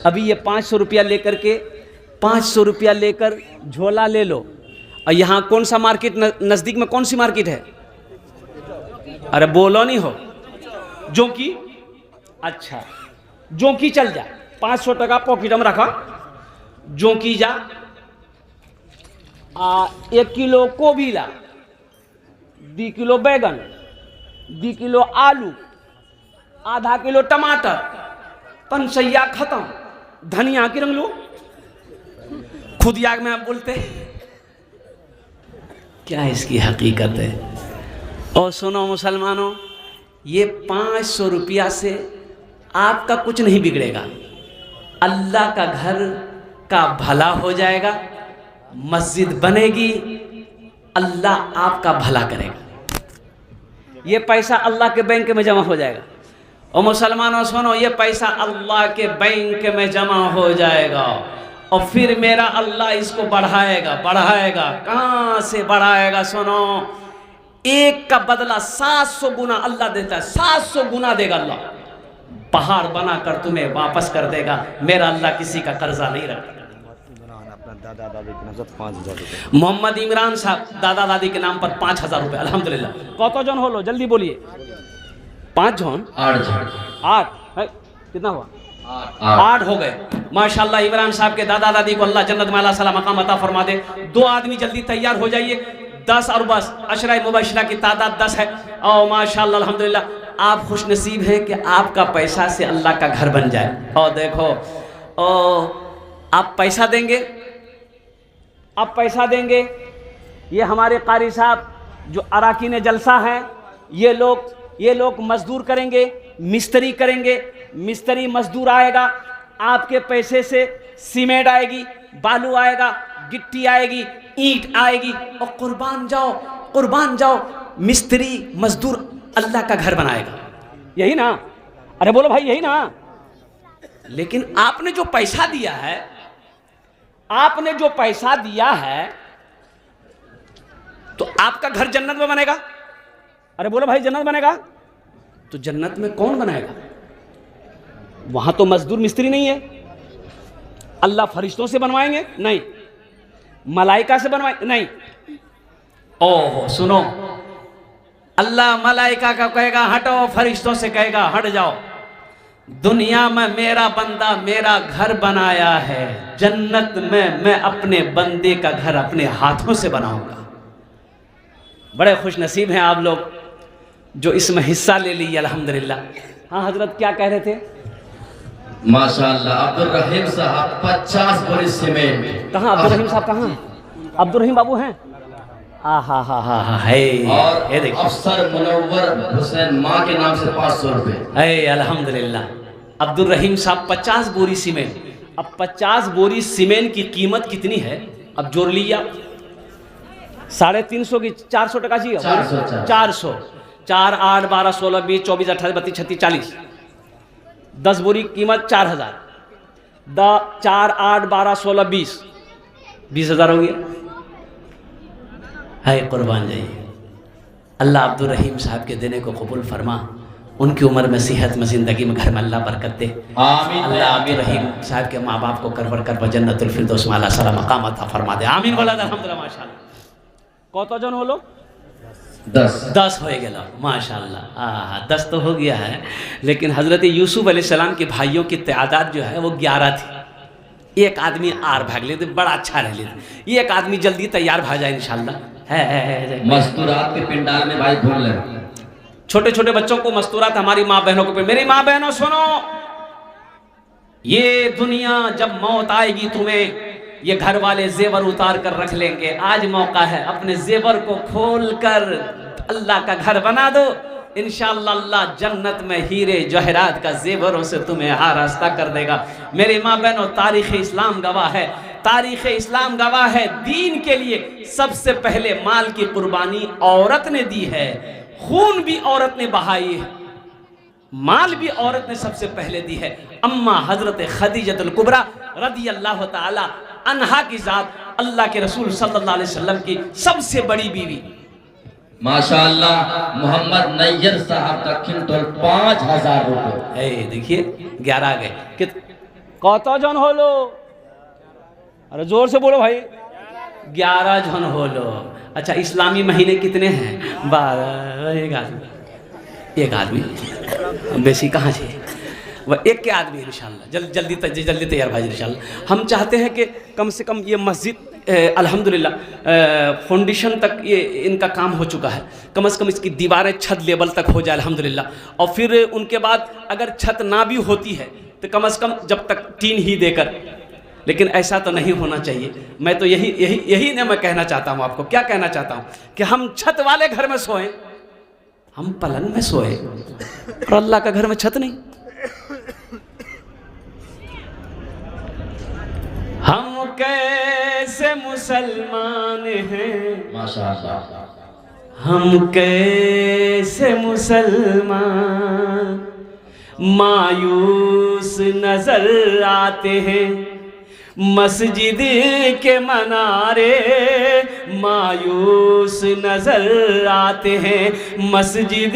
अभी ये 500 रुपया लेकर के 500 रुपया लेकर झोला ले लो। और यहाँ कौन सा मार्केट नज़दीक में, कौन सी मार्केट है? अरे बोलो नहीं हो। जोंकी, अच्छा जोंकी चल जा, 500 टका पॉकेट में रखा, जोंकी जा। 1 किलो गोभी ला, 2 किलो बैगन, 2 किलो आलू, आधा किलो टमाटर, पनसैया खत्म, धनिया की रंग लो। खुद याग में आप बोलते क्या इसकी हकीकत है? और सुनो मुसलमानों, ये 500 रुपया से आपका कुछ नहीं बिगड़ेगा। अल्लाह का घर का भला हो जाएगा, मस्जिद बनेगी, अल्लाह आपका भला करेगा। ये पैसा अल्लाह के बैंक में जमा हो जाएगा। और मुसलमानों सुनो, ये पैसा अल्लाह के बैंक में जमा हो जाएगा और फिर मेरा अल्लाह इसको बढ़ाएगा। कहाँ से बढ़ाएगा? सुनो, 1 का बदला 700 गुना अल्लाह देता है। 700 गुना देगा अल्लाह, पहाड़ बनाकर तुम्हें वापस कर देगा। मेरा अल्लाह किसी का कर्जा नहीं रखता। दादा दादी के नाम से 5,000 रुपये। मोहम्मद इमरान साहब दादा दादी के नाम पर 5,000 रुपये। अल्हम्दुलिल्लाह। कत जन हो लो, जल्दी बोलिए। 5 जन, 8 है, कितना हुआ? 8 हो गए। माशाल्लाह। इमरान साहब के दादा दादी को अल्लाह जन्नत में आला सला मकाम अता फरमा दे। 2 आदमी जल्दी तैयार हो जाइए। 10 और बस अशरा मुबशरा की तादाद 10 है। और माशाल्लाह अल्हम्दुलिल्लाह आप खुश नसीब हैं कि आपका पैसा से अल्लाह का घर बन जाए। और देखो, आप पैसा देंगे, आप पैसा देंगे। ये हमारे कारी साहब जो अराकीन जलसा हैं, ये लोग मजदूर करेंगे, मिस्त्री करेंगे। मिस्त्री मजदूर आएगा, आपके पैसे से सीमेंट आएगी, बालू आएगा, गिट्टी आएगी, ईंट आएगी। और कुर्बान जाओ मिस्त्री मजदूर अल्लाह का घर बनाएगा। यही ना? अरे बोलो भाई, यही ना? लेकिन आपने जो पैसा दिया है, तो आपका घर जन्नत में बनेगा। अरे बोलो भाई, जन्नत बनेगा? तो जन्नत में कौन बनाएगा? वहां तो मजदूर मिस्त्री नहीं है। अल्लाह फरिश्तों से बनवाएंगे? नहीं। मलाइका से बनवाएंगे? नहीं। ओहो सुनो, अल्लाह मलाइका का कहेगा हटो, फरिश्तों से कहेगा हट जाओ। दुनिया में मेरा बंदा मेरा घर बनाया है, जन्नत में मैं अपने बंदे का घर अपने हाथों से बनाऊंगा। बड़े खुश नसीब हैं आप लोग जो इसमें हिस्सा ले लीजिए। अल्हम्दुलिल्लाह। हाँ हजरत, क्या कह रहे थे? माशाअल्लाह। अब्दुल रहीम साहब 50 बोरी सीमेंट। कहाँ अब्दुल रहीम साहब? कहाँ अब्दुल रहीम बाबू हैं? हा है। और ये देखिए, अफसर मुनव्वर हुसैन माँ के नाम से 500 रुपये। है अल्हम्दुलिल्लाह। अब्दुल रहीम साहब 50 बोरी सीमेंट। अब 50 बोरी सीमेंट की कीमत कितनी है? अब जोड़ लिया 350 की 400 टका चाहिए। 400 4 8 12 16 20 24 28 32 36 40 10 बोरी कीमत 4000। 4 8 12 16 20 20,000 हो गया। है कुर्बान जाइए। अल्लाह अब्दुल रहीम साहब के देने को कबूल फरमा, उनकी उम्र में सेहत में ज़िंदगी में घर में अल्लाह बरकत दे। आमीन। अल्लाह अब्दुल रहीम साहब के माँ बाप को करवर कर जन्नतुल फिरदौस में अल्लाह सला मकाम अता फरमा दे। आमीन बोला अल्हम्दुलिल्लाह माशाअल्लाह। कतजन हलो? 10 हो गया माशाअल्लाह। 10 तो हो गया है, लेकिन हज़रत यूसुफ अलैहिस्सलाम के भाइयों की तादाद जो है वो 11 थी। एक आदमी आर भाग लेते बड़ा अच्छा रह लेते, एक आदमी जल्दी तैयार भाग जाए इंशाल्लाह। है मस्तूरात के पिंडाल में भाई घूम ले। छोटे छोटे बच्चों को मस्तूरात हमारी माँ बहनों को, मेरी माँ बहनों सुनो, ये दुनिया जब मौत आएगी तुम्हें ये घर वाले जेवर उतार कर रख लेंगे। आज मौका है, अपने जेवर को खोल कर अल्लाह का घर बना दो। इंशाअल्लाह अल्लाह जन्नत में हीरे जवाहरात का जेवरों से तुम्हें आरास्ता कर देगा। मेरी माँ बहनों, तारीख़ इस्लाम गवाह है, तारीख़ इस्लाम गवाह है, दीन के लिए सबसे पहले माल की कुर्बानी औरत ने दी है, खून भी औरत ने बहाई है, माल भी औरत ने सबसे पहले दी है। अम्मा हजरत खदीजतुल कुबरा रदी अल्लाह ताला अन्हा की जात, अल्लाह के रसूल सल्लल्लाहु अलैहि वसल्लम की सबसे बड़ी बीवी। माशाअल्लाह मोहम्मद नैयर साहब का किंटल 5000 रुपये। देखिए 11 आ गए। कत जन होलो? अरे जोर से बोलो भाई। 11 जन होलो। अच्छा, इस्लामी महीने कितने हैं? 12। एक आदमी बेसी कहाँ से? वह एक के आदमी इंशाल्लाह जल्दी तैयार भाई इंशाल्लाह। हम चाहते हैं कि कम से कम ये मस्जिद अल्हम्दुलिल्लाह फाउंडेशन तक ये इनका काम हो चुका है, कम से कम इसकी दीवारें छत लेवल तक हो जाए अल्हम्दुलिल्लाह। और फिर उनके बाद अगर छत ना भी होती है तो कम से कम जब तक टीन ही देकर, लेकिन ऐसा तो नहीं होना चाहिए। मैं तो यही ना मैं कहना चाहता हूँ आपको। क्या कहना चाहता हूँ कि हम छत वाले घर में सोएं, हम पलंग में सोए, और अल्लाह का घर में छत नहीं। हम कैसे मुसलमान हैं, माशाअल्लाह, हम कैसे मुसलमान, मायूस नजर आते हैं मस्जिद के मनारे, मायूस नजर आते हैं मस्जिद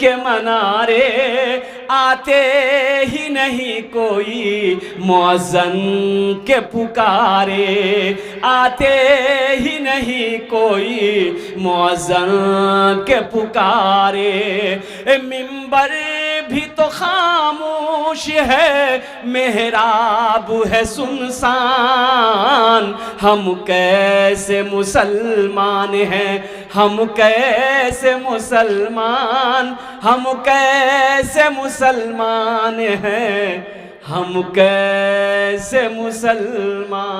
के मनारे, आते ही नहीं कोई मुअज्जन के पुकारे, आते ही नहीं कोई मुअज्जन के पुकारे। मिंबर भी तो खामोश है, मेहराब है सुनसान, हम कैसे मुसलमान हैं, हम कैसे मुसलमान, हम कैसे मुसलमान हैं, हम कैसे मुसलमान।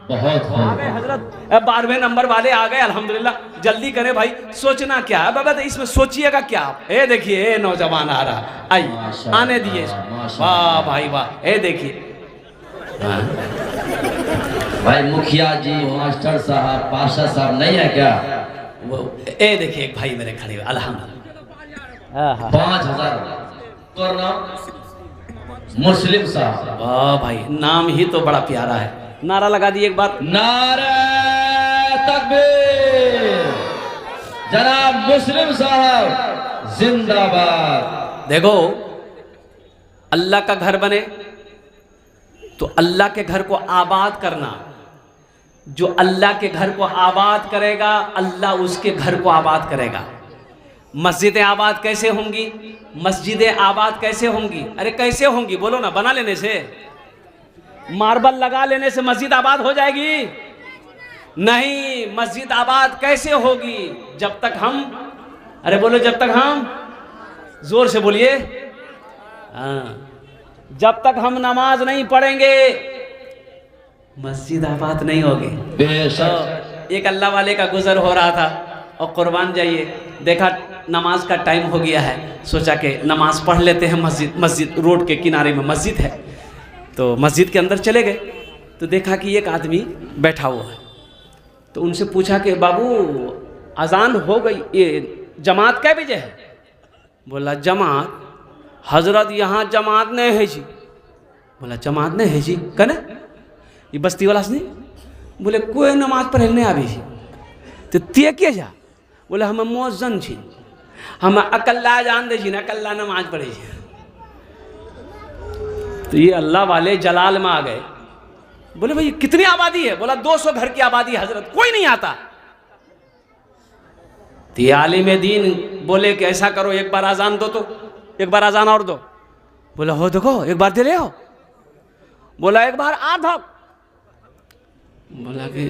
बहुत आ गए हजरत, 12वें नंबर वाले आ गए अल्हम्दुलिल्लाह। जल्दी करें भाई, सोचना क्या है बाबा, तो इसमें सोचिएगा क्या आप। ए देखिए नौजवान आ रहा, आइए आने दिए। वाह भाई वाह, ए देखिए भाई मुखिया जी, मास्टर साहब, पाशा साहब नहीं है क्या? वो ए देखिए एक भाई मेरे खड़े हुए अल्हम्दुलिल्लाह। 5000 तो नाम मुस्लिम साहब। वाह भाई, नाम ही तो बड़ा प्यारा है। नारा लगा दिए एक बार, नारे तकबीर, जनाब मुस्लिम साहब जिंदाबाद। देखो अल्लाह का घर बने तो अल्लाह के घर को आबाद करना, जो अल्लाह के घर को आबाद करेगा अल्लाह उसके घर को आबाद करेगा। मस्जिदें आबाद कैसे होंगी, मस्जिदें आबाद कैसे होंगी? अरे कैसे होंगी बोलो ना, बना लेने से, मार्बल लगा लेने से मस्जिद आबाद हो जाएगी? नहीं, मस्जिद आबाद कैसे होगी? जब तक हम, अरे बोलो जब तक हम, जोर से बोलिए, हाँ, जब तक हम नमाज नहीं पढ़ेंगे मस्जिद आबाद नहीं होगी। बेशक। एक अल्लाह वाले का गुजर हो रहा था और कुर्बान जाइए, देखा नमाज का टाइम हो गया है, सोचा कि नमाज पढ़ लेते हैं मस्जिद रोड के किनारे में मस्जिद है, तो मस्जिद के अंदर चले गए तो देखा कि एक आदमी बैठा हुआ है। तो उनसे पूछा कि बाबू अजान हो गई, ये जमात कै बजे है? बोला जमात हजरत यहाँ जमात नहीं है जी। बोला जमात नहीं है जी कने ये बस्ती वाला से नहीं? बोले कोई नमाज पढ़े नहीं आवी जी। तो ते के जा? बोले हम मौजन छी, हम अकल्ला जान दे जी ना, अकल्ला नमाज पढ़े जी। तो ये अल्लाह वाले जलाल में आ गए। बोले भाई कितनी आबादी है? बोला 200 घर की आबादी हजरत, कोई नहीं आता। तो ये आलिम दीन बोले कि ऐसा करो एक बार आजान दो, तो एक बार आजान और दो। बोला हो देखो एक बार दे रहे हो? बोला एक बार आ दो। बोला कि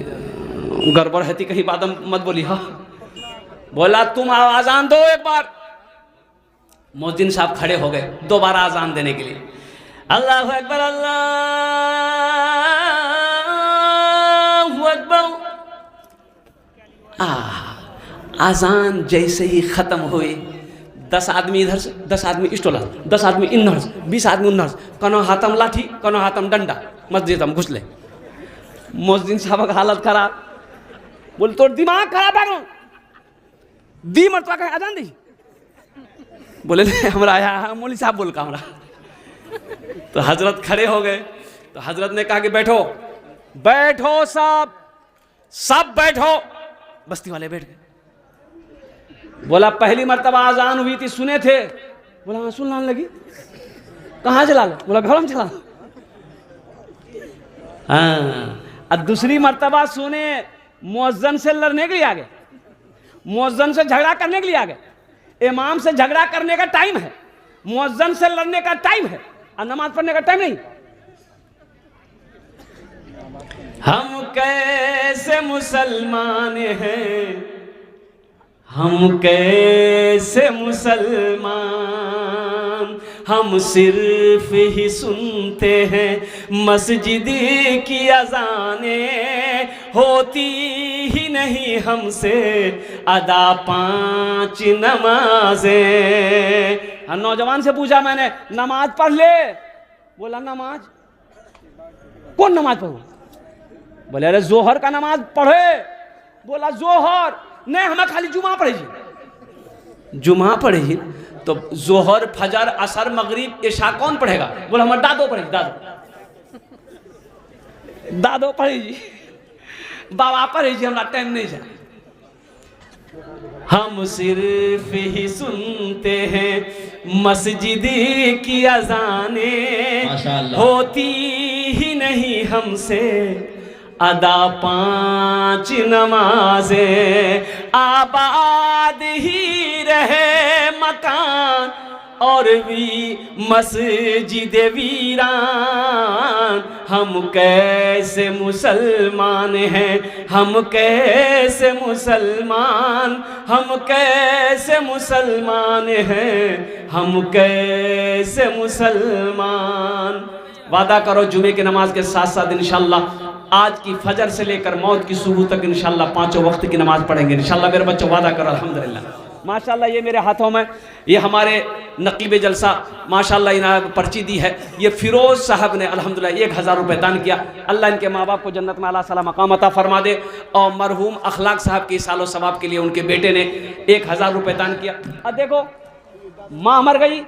गड़बड़ है थी, कहीं बात मत बोली। हाँ बोला तुम आजान दो एक बार। मुअज्जिन साहब खड़े हो गए दोबारा आजान देने के लिए। अल्लाहु अकबर अल्लाहु अकबर। आजान जैसे ही खत्म हुई 10 आदमी इधर से, 10 आदमी इस्टोला, 10 आदमी इन्नर से, 20 आदमी उन्नर से, कनो हाथम लाठी कनो हाथम डंडा, मस्जिद हम घुसले। मुअज्जिन साहब का हालत खराब। बोल तो दिमाग खराब है दी मरतबा का आजान दी। बोले नहीं हमरा आया मौलवी साहब बोल का हमरा। तो हजरत खड़े हो गए। तो हजरत ने कहा कि बैठो बैठो सब बैठो। बस्ती वाले बैठ गए। बोला पहली मर्तबा आजान हुई थी सुने थे? बोला हाँ सुन लाने लगी। कहाँ चला लो? बोला घर में चला। हाँ अब दूसरी मर्तबा सुने मुअज्जन से लड़ने के लिए आ गए, मुअज्जन से झगड़ा करने के लिए आ गए। इमाम से झगड़ा करने का टाइम है, मुअज्जन से लड़ने का टाइम है और नमाज पढ़ने का टाइम नहीं। हम कैसे मुसलमान हैं, हम कैसे मुसलमान, हम सिर्फ ही सुनते हैं मस्जिद की अज़ानें, होती ही नहीं हमसे अदा 5 नमाजें। हाँ नौजवान से पूछा मैंने नमाज पढ़ ले? बोला नमाज कौन नमाज पढ़ू? बोले अरे जोहर का नमाज पढ़े। बोला जोहर नहीं, हमें खाली जुमा पढ़े जी। जुमा पढ़े जी तो जोहर फजर असर मगरिब इशा कौन पढ़ेगा? बोला हमारे दादो पढ़े, दादो पढ़े जी, बाबा पढ़े जी, हमारा टाइम नहीं जा। हम सिर्फ ही सुनते हैं मस्जिद की अज़ानें, होती ही नहीं हमसे अदा 5 नमाजें। आबाद ही रहे मकान और भी मस्जिद वीरान, हम कैसे मुसलमान हैं, हम कैसे मुसलमान, हम कैसे मुसलमान हैं, हम कैसे मुसलमान। वादा करो जुमे की नमाज के साथ साथ इंशाअल्लाह आज की फजर से लेकर मौत की सुबह तक इंशाअल्लाह 5 वक्त की नमाज पढ़ेंगे इंशाअल्लाह। मेरे बच्चों वादा करो अल्हम्दुलिल्लाह। माशाअल्लाह ये मेरे हाथों में ये हमारे नकीब जलसा माशाअल्लाह इन्हें पर्ची दी है। ये फिरोज साहब ने अल्हम्दुलिल्लाह 1000 रुपये दान किया। अल्लाह इनके माँ बाप को जन्नत में अल्लाह सला मकाम अता फरमा दे। और मरहूम अखलाक साहब के सालो सवाब के लिए उनके बेटे ने 1000 रुपये दान किया। अब देखो माँ मर गई,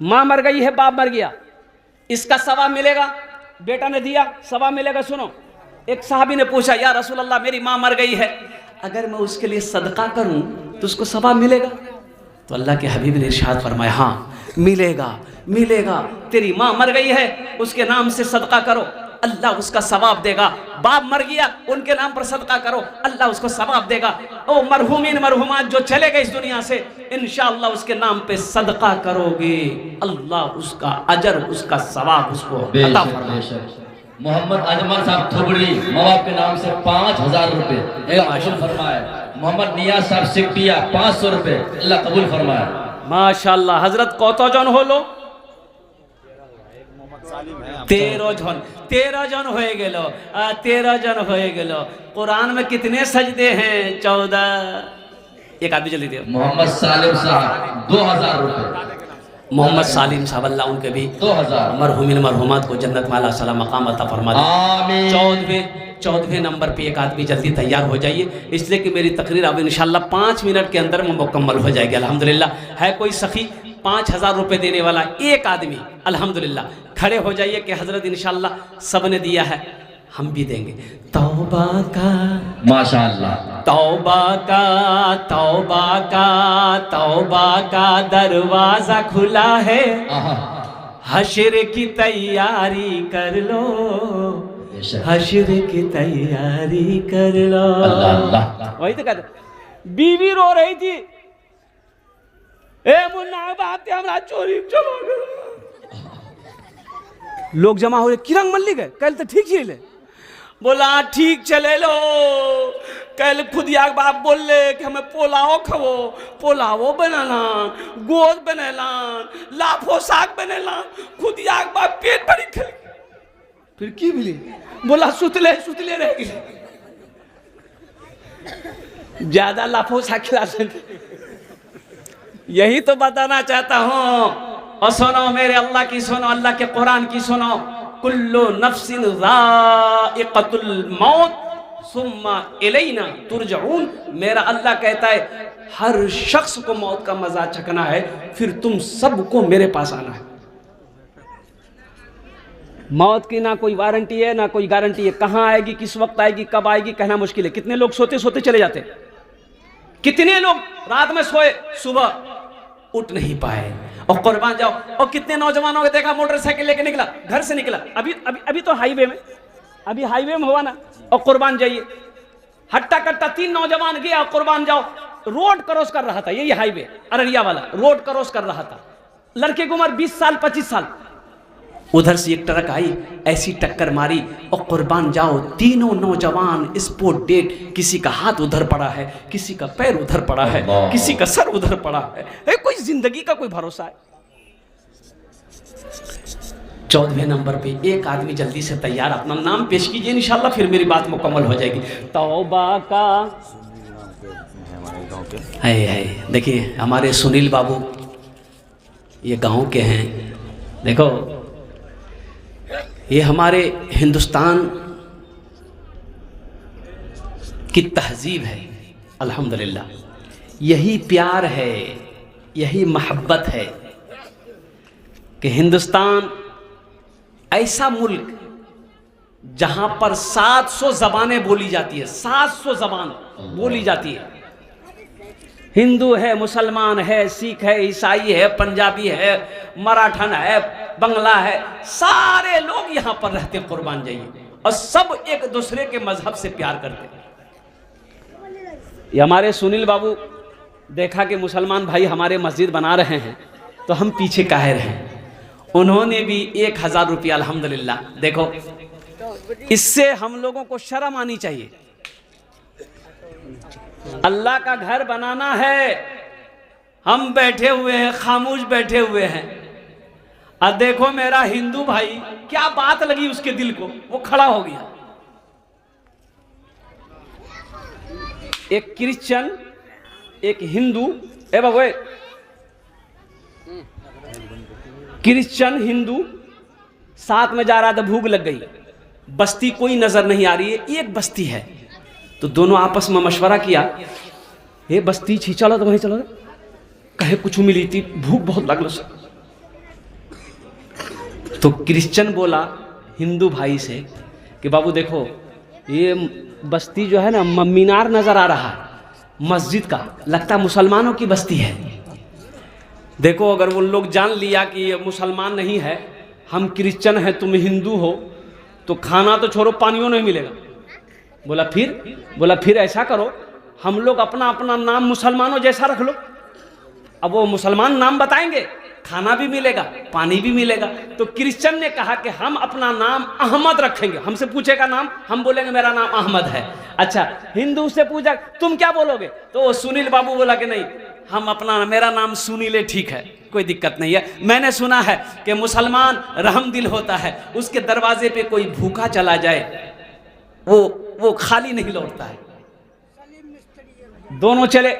माँ मर गई है, बाप मर गया, इसका सवाब मिलेगा, बेटा ने दिया सवाब मिलेगा। सुनो एक साहबी ने पूछा या रसूल अल्लाह मेरी माँ मर गई है, अगर मैं उसके लिए सदका करूं तो उसको सवाब मिलेगा? तो अल्लाह के हबीब ने इरशाद फरमाया हाँ मिलेगा मिलेगा। तेरी माँ मर गई है उसके नाम से सदका करो, अल्लाह उसका सवाब देगा। बाप मर गया उनके नाम पर सदका करो, अल्लाह उसको सवाब देगा। ओ मरहूमीन मरहूमात जो चले गए इस दुनिया से, इंशाअल्लाह उसके नाम पे सदका करोगे, अल्लाह उसका अजर उसका सवाब उसको अता फरमाएगा। मोहम्मद अजमल साहब थोबड़ी माँ बाप के नाम से 5000 रुपये फरमाए। मोहम्मद नियाज साहब सिकटिया 500 रुपये अल्लाह कबूल फरमाए। माशाअल्लाह। हजरत कौतो जन हो लो सालिम है 13 जन 13 जन होए गेलो 13 जन होए गेलो। कुरान में कितने सजदे हैं? 14। एक आदमी जल्दी दे। मोहम्मद सालिम साहब 2000 रुपए। मोहम्मद सालिम साहब, अल्लाह उनके भी 2000 मरहुमिन मरहुमात को जन्नत में अल्लाह सलाम मकाम अता फरमा दे। आमीन। 14वें नंबर पे एक आदमी जल्दी तैयार हो जाइए, इसलिए कि मेरी तकरीर अब इंशाल्लाह 5 मिनट के अंदर में मुकम्मल हो जाएगी अल्हम्दुलिल्लाह। है कोई सखी 5000 रुपये देने वाला एक आदमी? अल्हम्दुलिल्लाह खड़े हो जाइए कि हजरत इंशाल्लाह सब ने दिया है, हम भी देंगे। तौबा का माशाअल्लाह, तौबा का तौबा का तौबा का दरवाजा खुला है, आहा, हश्र की तैयारी कर लो, हश्र की तैयारी कर लो। अल्लाह अल्लाह। वही तो कहते, बीवी रो रही थी, ए मुन्ना बाप ते हमरा चोरी चलो। लोग जमा हो रहे, किरंग मल्ली गए कल तो ठीक ही ले। बोला ठीक चले लो, कल खुद याग बाप बोल ले कि हमें पोलाओ खवो, पोलाओ बनाना, गोद बनेला, लाफो साग बनेला, खुद याग बाप पेट भरी खेल। फिर की मिली? बोला सुतले सुतले रह गए, ज्यादा लाफो साग खिला सकते। यही तो बताना चाहता हूं। और सुनो मेरे अल्लाह की सुनो, अल्लाह के कुरान की सुनो। कुल्लु नफ्सिन ज़ाइक़तुल मौत सुम्मा इलैना तुरजऊन। मेरा अल्लाह कहता है हर शख्स को मौत का मजा चखना है, फिर तुम सबको मेरे पास आना है। मौत की ना कोई वारंटी है ना कोई गारंटी है, कहाँ आएगी, किस वक्त आएगी, कब आएगी, कहना मुश्किल है। कितने लोग सोते सोते चले जाते, कितने लोग रात में सोए सुबह उठ नहीं पाए। और कुर्बान जाओ, और कितने नौजवानों को देखा मोटरसाइकिल लेके निकला, घर से निकला, अभी अभी अभी तो हाईवे में, अभी हाईवे में हुआ ना, और कुर्बान जाइए हट्टा कट्टा 3 नौजवान गया, कुर्बान जाओ रोड क्रॉस कर रहा था, यही हाईवे अररिया वाला रोड क्रॉस कर रहा था, लड़के की उम्र 20 साल 25 साल। उधर से एक ट्रक आई, ऐसी टक्कर मारी, और कुर्बान जाओ तीनों नौजवान स्पॉट डेड। किसी का हाथ उधर पड़ा है, किसी का पैर उधर पड़ा है, किसी का सर उधर पड़ा है। कोई जिंदगी का कोई भरोसा है? 14वें नंबर पे एक आदमी जल्दी से तैयार, अपना नाम पेश कीजिए, इंशाल्लाह फिर मेरी बात मुकम्मल हो जाएगी। तौबा का हमारे गांव के है देखिए हमारे सुनील बाबू ये गांव के हैं। देखो ये हमारे हिंदुस्तान की तहजीब है अल्हम्दुलिल्लाह। यही प्यार है, यही मोहब्बत है कि हिंदुस्तान ऐसा मुल्क जहां पर 700 जबानें बोली जाती है, 700 जबान बोली जाती है। हिंदू है, मुसलमान है, सिख है, ईसाई है, पंजाबी है, मराठन है, बंगला है, सारे लोग यहाँ पर रहते कुर्बान जाइए, और सब एक दूसरे के मजहब से प्यार करते हैं। ये हमारे सुनील बाबू देखा कि मुसलमान भाई हमारे मस्जिद बना रहे हैं तो हम पीछे काहे रहे, उन्होंने भी 1000 रुपया अल्हम्दुलिल्लाह। देखो इससे हम लोगों को शर्म आनी चाहिए। अल्लाह का घर बनाना है, हम बैठे हुए हैं, खामोश बैठे हुए हैं। अब देखो मेरा हिंदू भाई क्या बात लगी उसके दिल को, वो खड़ा हो गया। एक क्रिश्चियन एक हिंदू, ए बाबू क्रिश्चियन हिंदू साथ में जा रहा था, भूख लग गई, बस्ती कोई नजर नहीं आ रही है, एक बस्ती है, तो दोनों आपस में मशवरा किया, ये बस्ती छी चलो तो वहीं चलो, कहे कुछ मिली थी, भूख बहुत लगल। तो क्रिश्चियन बोला हिंदू भाई से कि बाबू देखो ये बस्ती जो है ना, मीनार नजर आ रहा है मस्जिद का, लगता मुसलमानों की बस्ती है। देखो अगर वो लोग जान लिया कि ये मुसलमान नहीं है, हम क्रिश्चियन हैं, तुम हिंदू हो, तो खाना तो छोड़ो पानियों नहीं मिलेगा। बोला फिर ऐसा करो, हम लोग अपना अपना नाम मुसलमानों जैसा रख लो। अब वो मुसलमान नाम बताएंगे, खाना भी मिलेगा, पानी भी मिलेगा। तो क्रिश्चियन ने कहा कि हम अपना नाम अहमद रखेंगे। हमसे पूछेगा नाम, हम बोलेंगे मेरा नाम अहमद है। अच्छा, हिंदू से पूछा तुम क्या बोलोगे, तो वो सुनील बाबू बोला कि नहीं, हम अपना मेरा नाम सुनील है, ठीक है। कोई दिक्कत नहीं है। मैंने सुना है कि मुसलमान रहमदिल होता है, उसके दरवाजे पे कोई भूखा चला जाए वो खाली नहीं लौटता है। दोनों चले,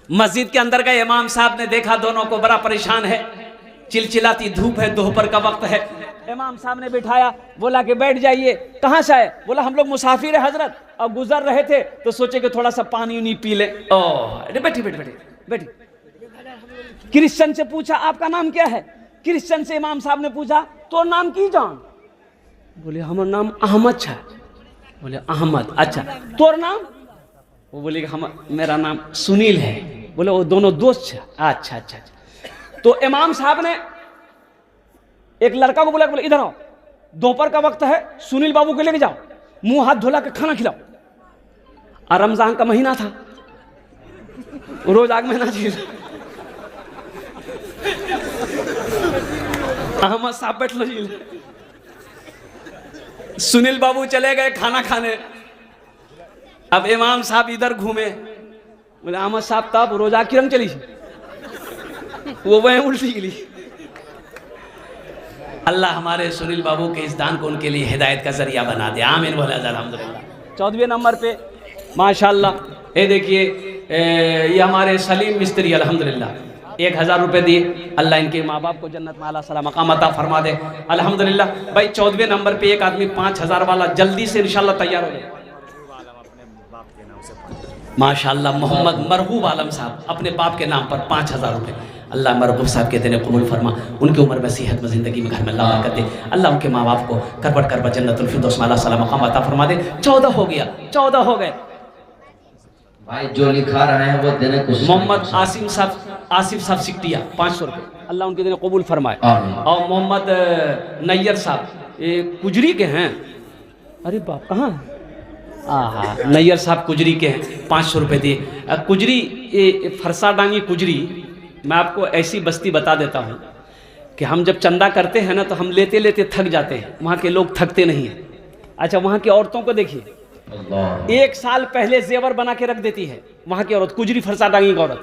मस्जिद के अंदर गए, इमाम साहब ने देखा दोनों को, बड़ा परेशान है, चिलचिलाती धूप है, दोपहर का वक्त है। इमाम साहब ने बिठाया, बोला कि बैठ जाइए। कहाँ से आए? बोला हम लोग मुसाफिर है हजरत, अब गुजर रहे थे तो सोचे कि थोड़ा सा पानी उनी पी ले। ओह बैठी बैठी बैठी बैठी। क्रिश्चियन से पूछा आपका नाम क्या है? क्रिश्चियन से इमाम साहब ने पूछा तो नाम की जान? बोले हमारा नाम अहमद है। बोले अहमद, अच्छा तोर नाम? वो बोले कि हम मेरा नाम सुनील है। बोले वो दोनों दोस्त है। अच्छा अच्छा अच्छा। तो इमाम साहब ने एक लड़का को बोला, बोले इधर आओ, दोपहर का वक्त है, सुनील बाबू को लेके जाओ, मुंह हाथ धुला के खाना खिलाओ। और रमजान का महीना था, रोज आग महीना चाहिए। अहमद साहब बैठ लो जी। सुनील बाबू चले गए खाना खाने। अब इमाम साहब इधर घूमे, बोले अहमद साहब तब रोजा की रंग चली, वो वह उल्टी गिली। अल्लाह हमारे सुनील बाबू के इस दान को उनके लिए हिदायत का जरिया बना दे, आमीन बोला अल्हम्दुलिल्लाह। 14वें नंबर पे माशाल्लाह, ये देखिए ये हमारे सलीम मिस्त्री अल्हम्दुलिल्लाह 1000 रुपये दिए। अल्लाह इनके माँ बाप को जन्नत में आला सला मकाम अता फरमा दे अल्हम्दुलिल्लाह। भाई 14वें नंबर पे एक आदमी 5000 वाला जल्दी से इंशाल्लाह तैयार हो जाए। माशाल्लाह मोहम्मद मरहूब आलम साहब अपने बाप के नाम पर 5000 रुपये। अल्लाह मरहूब साहब के दिन कबूल फरमा, उनकी उम्र में सेहत में ज़िंदगी में घर में अल्लाह बरकत दे। अल्लाह उनके माँ बाप को करबट करबट जन्नतुल फिरदौस में आला सला मकाम अता फरमा दे। 14 हो गया, 14 हो गए। भाई जो लिखा रहे हैं वो देने को। मोहम्मद आसिफ साहब सिकटिया 500 रुपये, अल्लाह उनके दिन कबूल फरमाए। और मोहम्मद नैयर साहब ये कुजरी के हैं। अरे बाप कहाँ? हाँ नैयर साहब कुजरी के हैं, 500 रुपये दिए। कुजरी ये फरसा डांगी कुजरी, मैं आपको ऐसी बस्ती बता देता हूँ कि हम जब चंदा करते हैं ना तो हम लेते लेते थक जाते हैं, वहाँ के लोग थकते नहीं हैं। अच्छा वहाँ की औरतों को देखिए, 1 साल पहले जेवर बना के रख देती है वहाँ की औरत, कुजरी फरसा डांगी की औरत।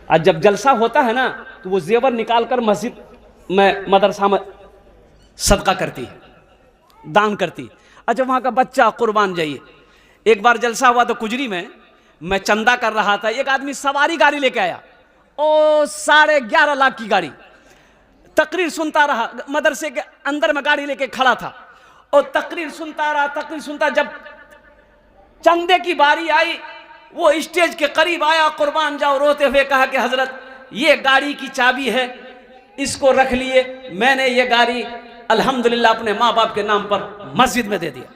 और जब जलसा होता है ना तो वो जेवर निकाल कर मस्जिद में मदरसा में सदका करती है, दान करती। अच्छा वहाँ का बच्चा कुर्बान जाइए। एक बार जलसा हुआ तो कुजरी में मैं चंदा कर रहा था, एक आदमी सवारी गाड़ी लेके आया, ओ 11.5 लाख की गाड़ी। तकरीर सुनता रहा, मदरसे के अंदर में गाड़ी लेके खड़ा था और तकरीर सुनता रहा, तकरीर सुनता। जब चंदे की बारी आई वो स्टेज के करीब आया, कुर्बान जाओ, रोते हुए कहा कि हजरत ये गाड़ी की चाबी है, इसको रख लिए, मैंने ये गाड़ी अल्हम्दुलिल्लाह अपने माँ बाप के नाम पर मस्जिद में दे दिया।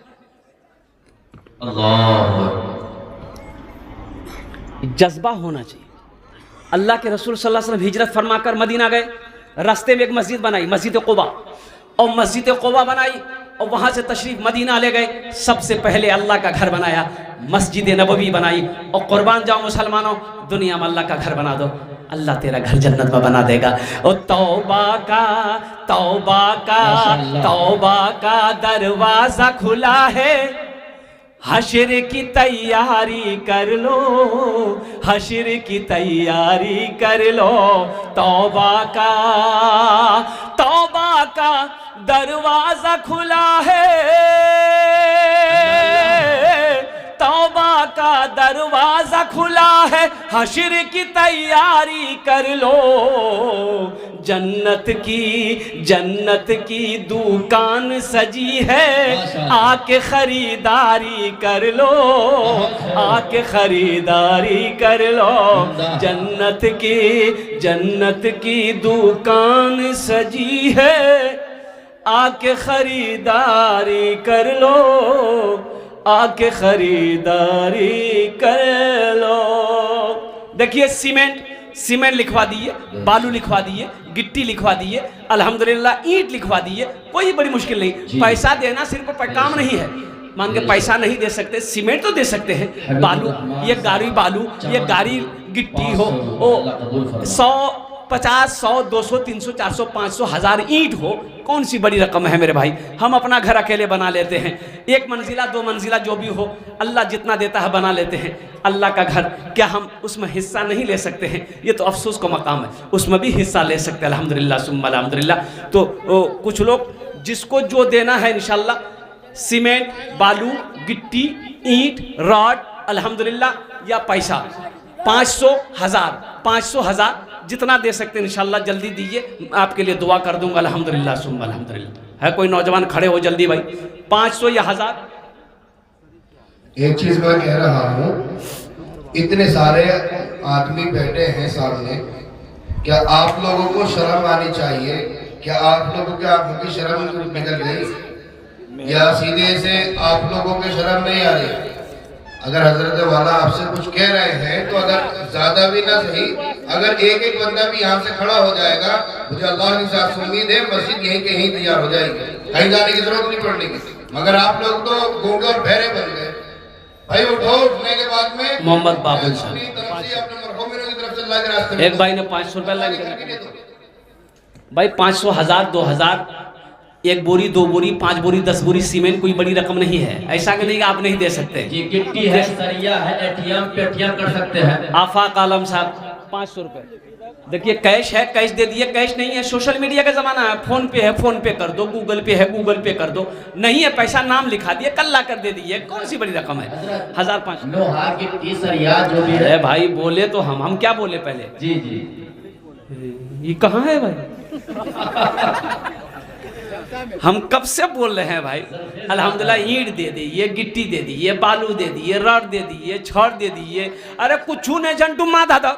जज्बा होना चाहिए। अल्लाह के रसूल सल्लल्लाहु अलैहि वसल्लम हिजरत फरमाकर मदीना गए, रास्ते में एक मस्जिद बनाई, मस्जिद क़ुबा, और मस्जिद क़ुबा बनाई और वहाँ से तशरीफ मदीना ले गए। सबसे पहले अल्लाह का घर बनाया, मस्जिद नबवी बनाई। और कुर्बान जाओ मुसलमानों, दुनिया में अल्लाह का घर बना दो, अल्लाह तेरा घर जन्नत में बना देगा। और तौबा का दरवाजा खुला है, हशर की तैयारी कर लो, हशर की तैयारी कर लो। तौबा का दरवाजा खुला है, तौबा का दरवाजा खुला है, हशर की तैयारी कर लो। जन्नत की दुकान सजी है, आके खरीदारी कर लो, आके खरीदारी कर लो। जन्नत की दुकान सजी है, आके खरीदारी कर लो, आके खरीदारी कर लो। देखिए सीमेंट लिखवा दिए, बालू लिखवा दिए, गिट्टी लिखवा दिए, अल्हम्दुलिल्लाह ईंट लिखवा दिए, कोई बड़ी मुश्किल नहीं। पैसा देना सिर्फ काम नहीं है, मान के पैसा नहीं दे सकते, सीमेंट तो दे सकते हैं, बालू, ये गाड़ी बालू, ये गाड़ी गिट्टी हो, 100 50, 100, 200, 300, 400, 500, 1000 ईंट हो, कौन सी बड़ी रकम है मेरे भाई। हम अपना घर अकेले बना लेते हैं, 1 मंजिला 2 मंजिला जो भी हो, अल्लाह जितना देता है बना लेते हैं। अल्लाह का घर, क्या हम उसमें हिस्सा नहीं ले सकते हैं? ये तो अफसोस का मकाम है, उसमें भी हिस्सा ले सकते हैं अल्हम्दुलिल्लाह सुम्मा अल्हम्दुलिल्लाह। तो कुछ लोग जिसको जो देना है इंशाल्लाह, सीमेंट, बालू, गिट्टी, ईंट, रॉड, अल्हम्दुलिल्लाह, या पैसा 500, 1000, 500, 1000 जितना दे सकते हैं इंशाल्लाह जल्दी दीजिए, आपके लिए दुआ कर दूंगा अल्हम्दुलिल्लाह सुम्मा अल्हम्दुलिल्लाह। है कोई नौजवान खड़े हो जल्दी भाई, 500 या 1000। एक चीज मैं कह रहा हूँ, इतने सारे आदमी बैठे हैं सामने, क्या आप लोगों को शर्म आनी चाहिए? क्या आप लोगों के आंखों की शर्म निकल गई, या सीधे से आप लोगों के शर्म नहीं आ रही? अगर हजरत वाला आपसे कुछ कह रहे हैं तो अगर ज्यादा भी ना सही, अगर एक एक बंदा भी यहाँ से खड़ा हो जाएगा, मुझे अल्लाह की साथ से उम्मीद है मस्जिद यहीं के यहीं तैयार हो जाएगी, कहीं जाने की जरूरत नहीं पड़ने की। मगर आप लोग तो गूंगे और बहरे बन गए भाई। उठो, उठने के बाद में मोहम्मद बाबुल साहब, एक भाई ने 500 रुपया लाइन भाई, 500, 1000, 2000, 1 बोरी, 2 बोरी, 5 बोरी, 10 बोरी सीमेंट कोई बड़ी रकम नहीं है। ऐसा कि नहीं कि आप नहीं दे सकते। जी, गिट्टी है, सरिया है, एटीएम पेटीएम कर सकते हैं। आफाक आलम साहब 500 रुपये। देखिए कैश है, कैश दे दिए, कैश नहीं है, सोशल मीडिया का जमाना है, फोन पे है, फोन पे कर दो, गूगल पे है, गूगल पे कर दो, नहीं है पैसा नाम लिखा दिए, कल ला कर दे दिए, कौन सी बड़ी रकम है? 1000, 500। लोहा, गिट्टी, सरिया जो भी है भाई बोले तो हम क्या बोले पहले? जी जी, ये कहाँ है भाई? हम कब से बोल रहे हैं भाई। अल्हम्दुलिल्लाह ईंट दे दिए, गिट्टी दे दिए, बालू दे दिए, रॉड दे दिए, छड़ दे दिए, अरे कुछ नहीं झंडुमा दादा,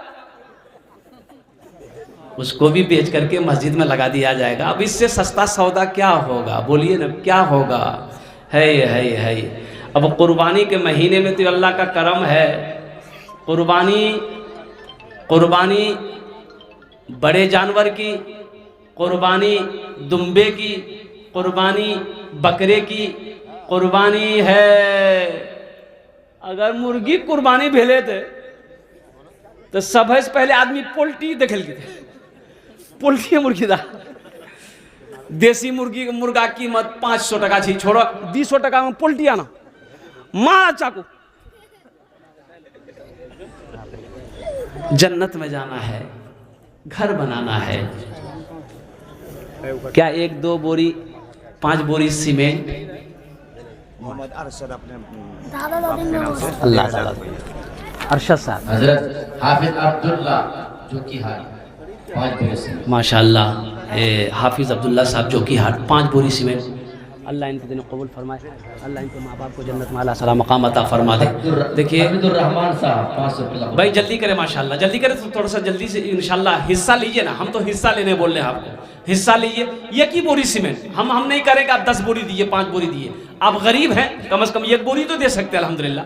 उसको भी बेच करके मस्जिद में लगा दिया जाएगा। अब इससे सस्ता सौदा क्या होगा? बोलिए ना, क्या होगा? है। अब कुर्बानी के महीने में तो अल्लाह का करम है, कुर्बानी बड़े जानवर की, कुर्बानी दुम्बे की, कुर्बानी बकरे की, कुर्बानी है। अगर मुर्गी कुर्बानी भेले थे तो सब से पहले आदमी पोल्ट्री देख थे, पोल्ट्री मुर्गी था। देसी मुर्गा कीमत 500 टका छी, छोड़ो 200 टका में पोल्ट्री आना, मारा चाकू। जन्नत में जाना है, घर बनाना है, क्या 1, 2 बोरी, 5 बोरी सीमेंट? मोहम्मद अरशद अपने बाप के नाम से अल्लाह ताला। अरशद साहब, हजरत हाफिज अब्दुल्ला जो की हाल 5 बोरी सीमेंट। माशाअल्लाह, हाफिज अब्दुल्ला साहब जो की हाल 5 बोरी सीमेंट। अल्लाह इनके दिन कबूल फरमाए, अल्लाह इनके माँ बाप को जन्नत में आला सलाम मकाम अता फरमा दे। देखिए रहमान साहब 500 रुपया भाई जल्दी करें, माशाअल्लाह जल्दी करें, तो थोड़ा सा जल्दी से इंशाल्लाह हिस्सा लीजिए ना। हम तो हिस्सा लेने बोल रहे हैं आपको, हिस्सा लीजिए। 1 ही बोरी सीमेंट हम नहीं करेंगे, आप 10 बोरी दिए, 5 बोरी दिए, आप गरीब हैं, कम से कम 1 बोरी तो दे सकते हैं अल्हम्दुलिल्लाह।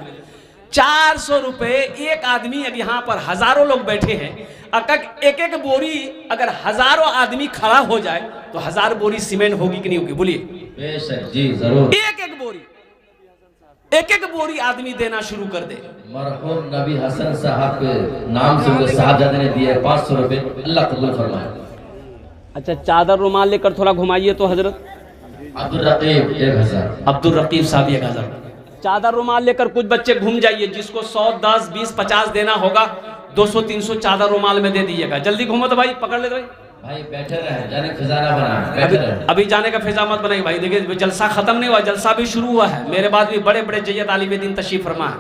400 रुपये एक आदमी। अब यहाँ पर हजारों लोग बैठे हैं, अगर एक बोरी अगर हजारों आदमी खड़ा हो जाए तो 1000 बोरी सीमेंट होगी कि नहीं होगी? बोलिए। बेशक जी, जरूर। एक बोरी आदमी देना शुरू कर दे। मरहूम नबी हसन साहब के नाम से उनके साहबजादे ने दिए 500 रुपए, अल्लाह कबूल फरमाए। अच्छा, चादर रुमाल लेकर थोड़ा घुमाइए तो हजरत। अब्दुल रकीब 1000। अब्दुल रकीब साहब 1000। चादर रुमाल लेकर कुछ बच्चे घूम जाइए, जिसको 100, 10, 20, 50 देना होगा, 200, 300 चादर रुमाल में दे दीजिएगा। जल्दी घूमो तो भाई, पकड़ ले तो भाई बैठे रहे, जाने खजाना बना बैठे रहे। अभी जाने का फिजा मत बनाइए भाई। देखिए जलसा खत्म नहीं हुआ, जलसा भी शुरू हुआ है। मेरे बाद भी बड़े बड़े जय्यद आलिम दीन तशरीफ फरमा है,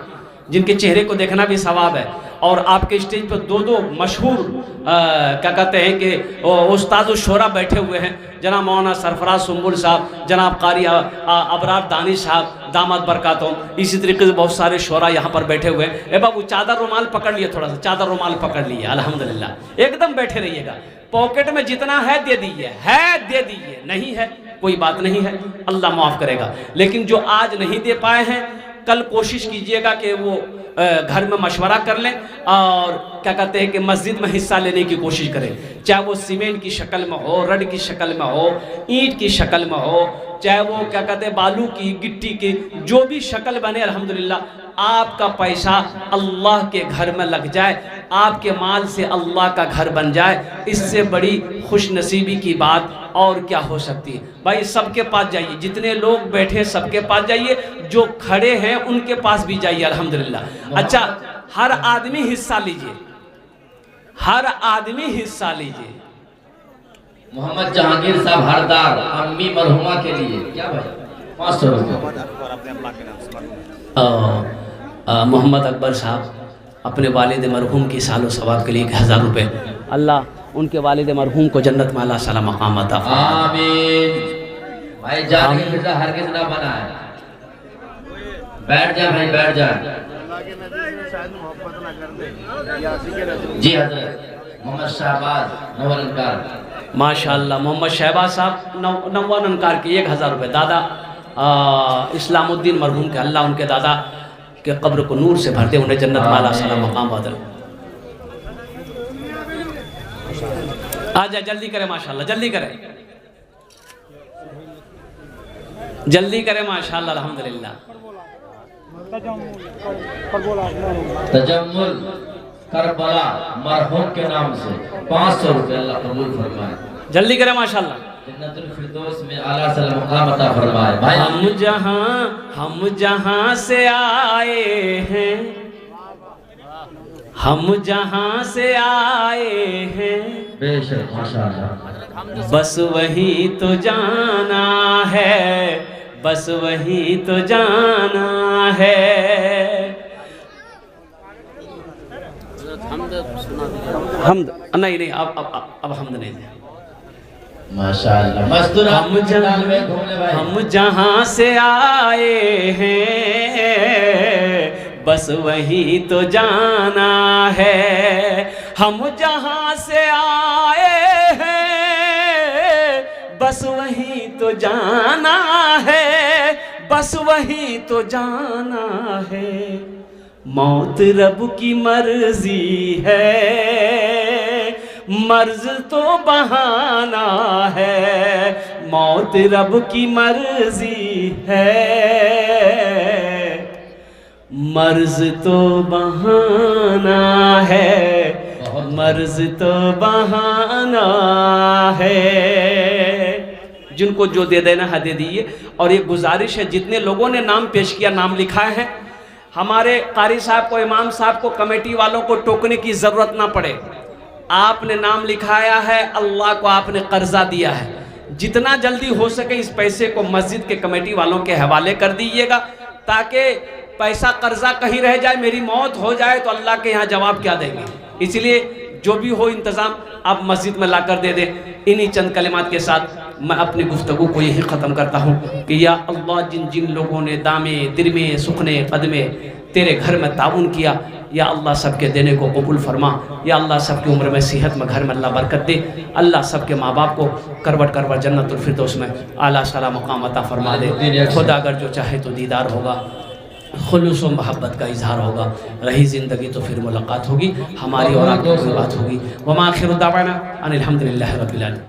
जिनके चेहरे को देखना भी सवाब है। और आपके स्टेज पर 2 मशहूर क्या कहते हैं कि उस्ताद शोरा बैठे हुए हैं, जनाब मौलाना सरफराज सुम्बुल साहब, जनाब कारी अबरार दानिश साहब दामद बरकातुम, इसी तरीके से बहुत सारे शोरा यहाँ पर बैठे हुए हैं। ए बाबू चादर रुमाल पकड़ लिए, थोड़ा सा चादर रुमाल पकड़ लिए, अल्हम्दुलिल्लाह एकदम बैठे रहिएगा। पॉकेट में जितना है दे दीजिए, दे दीजिए, नहीं है कोई बात नहीं है, अल्लाह माफ़ करेगा। लेकिन जो आज नहीं दे पाए हैं, कल कोशिश कीजिएगा कि वो घर में मशवरा कर लें और क्या कहते हैं कि मस्जिद में हिस्सा लेने की कोशिश करें। चाहे वो सीमेंट की शक्ल में हो, रड की शक्ल में हो, ईंट की शक्ल में हो, चाहे वो क्या कहते हैं बालू की, गिट्टी की, जो भी शक्ल बने, अल्हम्दुलिल्लाह आपका पैसा अल्लाह के घर में लग जाए। आपके माल से अल्लाह का घर बन जाए, इससे बड़ी खुश नसीबी की बात और क्या हो सकती है। भाई सबके पास जाइए, जितने लोग बैठे सबके पास जाइए, जो खड़े हैं उनके पास भी जाइए अल्हम्दुलिल्लाह। अच्छा, हर आदमी हिस्सा लीजिए, हर आदमी हिस्सा लीजिए। मोहम्मद जहांगीर साहब हरदार अम्मी मरहुमा के लिए क्या भाई 500 रुपये। और अपने अम्मा के नाम से मरहूम। मोहम्मद अकबर साहब अपने वालिद मरहूम की सालो सवाब के लिए 1000 रुपये। अल्लाह उनके वालिद मरहूम को जन्नत में अल्लाह सला मकाम अता फरमाए। आमीन। भाई जान के बेटा हरगिज़ ना बनाए। बैठ जा भाई, बैठ जा। जी हजरत मोहम्मद शहबाज नवलनकार। माशाअल्लाह मोहम्मद शहबाज साहब नवानकार के 1000 रुपये। दादा इस्लामुद्दीन मरहूम के, अल्लाह उनके दादा के कब्र को नूर से भरते, उन्हें जन्नत में अल्लाह सला मकाम बदल। आजा जल्दी करें माशाअल्लाह, जल्दी करें, जल्दी करें माशाअल्लाह अल्हम्दुलिल्लाह। तजम्मुल करबला मरहूम के नाम से 500 रुपये अल्लाह कबूल फरमाए। जल्दी करें माशाअल्लाह। जन्नतुल फिरदौस में आला सलाम मकाम अता फरमाए। भाई हम जहां से आए हैं, हम जहां से आए हैं, बेशक माशाअल्लाह। बस वही तो जाना है, बस वही तो जाना है। हमद नहीं नहीं, अब हमद नहीं दे। माशाअल्लाह मस्तूर हम जहां से आए हैं, बस वही तो जाना है। हम जहां से आए हैं, बस वही तो जाना है, बस वही तो जाना है। मौत रब की मर्जी है, मर्ज तो बहाना है। मौत रब की मर्जी है, मर्ज तो बहाना है, मर्ज तो बहाना है। जिनको जो दे देना है दे दीजिए। और ये गुजारिश है, जितने लोगों ने नाम पेश किया, नाम लिखा है, हमारे कारी साहब को, इमाम साहब को, कमेटी वालों को टोकने की ज़रूरत ना पड़े। आपने नाम लिखाया है, अल्लाह को आपने कर्जा दिया है, जितना जल्दी हो सके इस पैसे को मस्जिद के कमेटी वालों के हवाले कर दीजिएगा, ताकि पैसा कर्जा कहीं रह जाए, मेरी मौत हो जाए तो अल्लाह के यहाँ जवाब क्या देंगे। इसलिए जो भी हो इंतज़ाम आप मस्जिद में लाकर दे दें। इन्हीं चंद कलिमात के साथ मैं अपनी गुफ्तगू को यही ख़त्म करता हूँ कि या अल्लाह, जिन जिन लोगों ने दामे दिरमे सुखने कदमे तेरे घर में ताउन किया, या अल्लाह सबके देने को कबूल फरमा। या अल्लाह सबकी उम्र में सेहत में घर में अल्लाह बरकत दे। अल्लाह सबके माँ बाप को करवट करवट जन्नतुल फिरदौस में आला शाला मकाम अता फरमा दे। खुदा अगर जो चाहे तो दीदार होगा, खुलूस व मोहब्बत का इजहार होगा। रही ज़िंदगी तो फिर मुलाकात होगी, हमारी और आपकी कोई बात होगी। वमा आखिरु दावाना अनिल हम्दुलिल्लाहि रब्बिल आलमीन।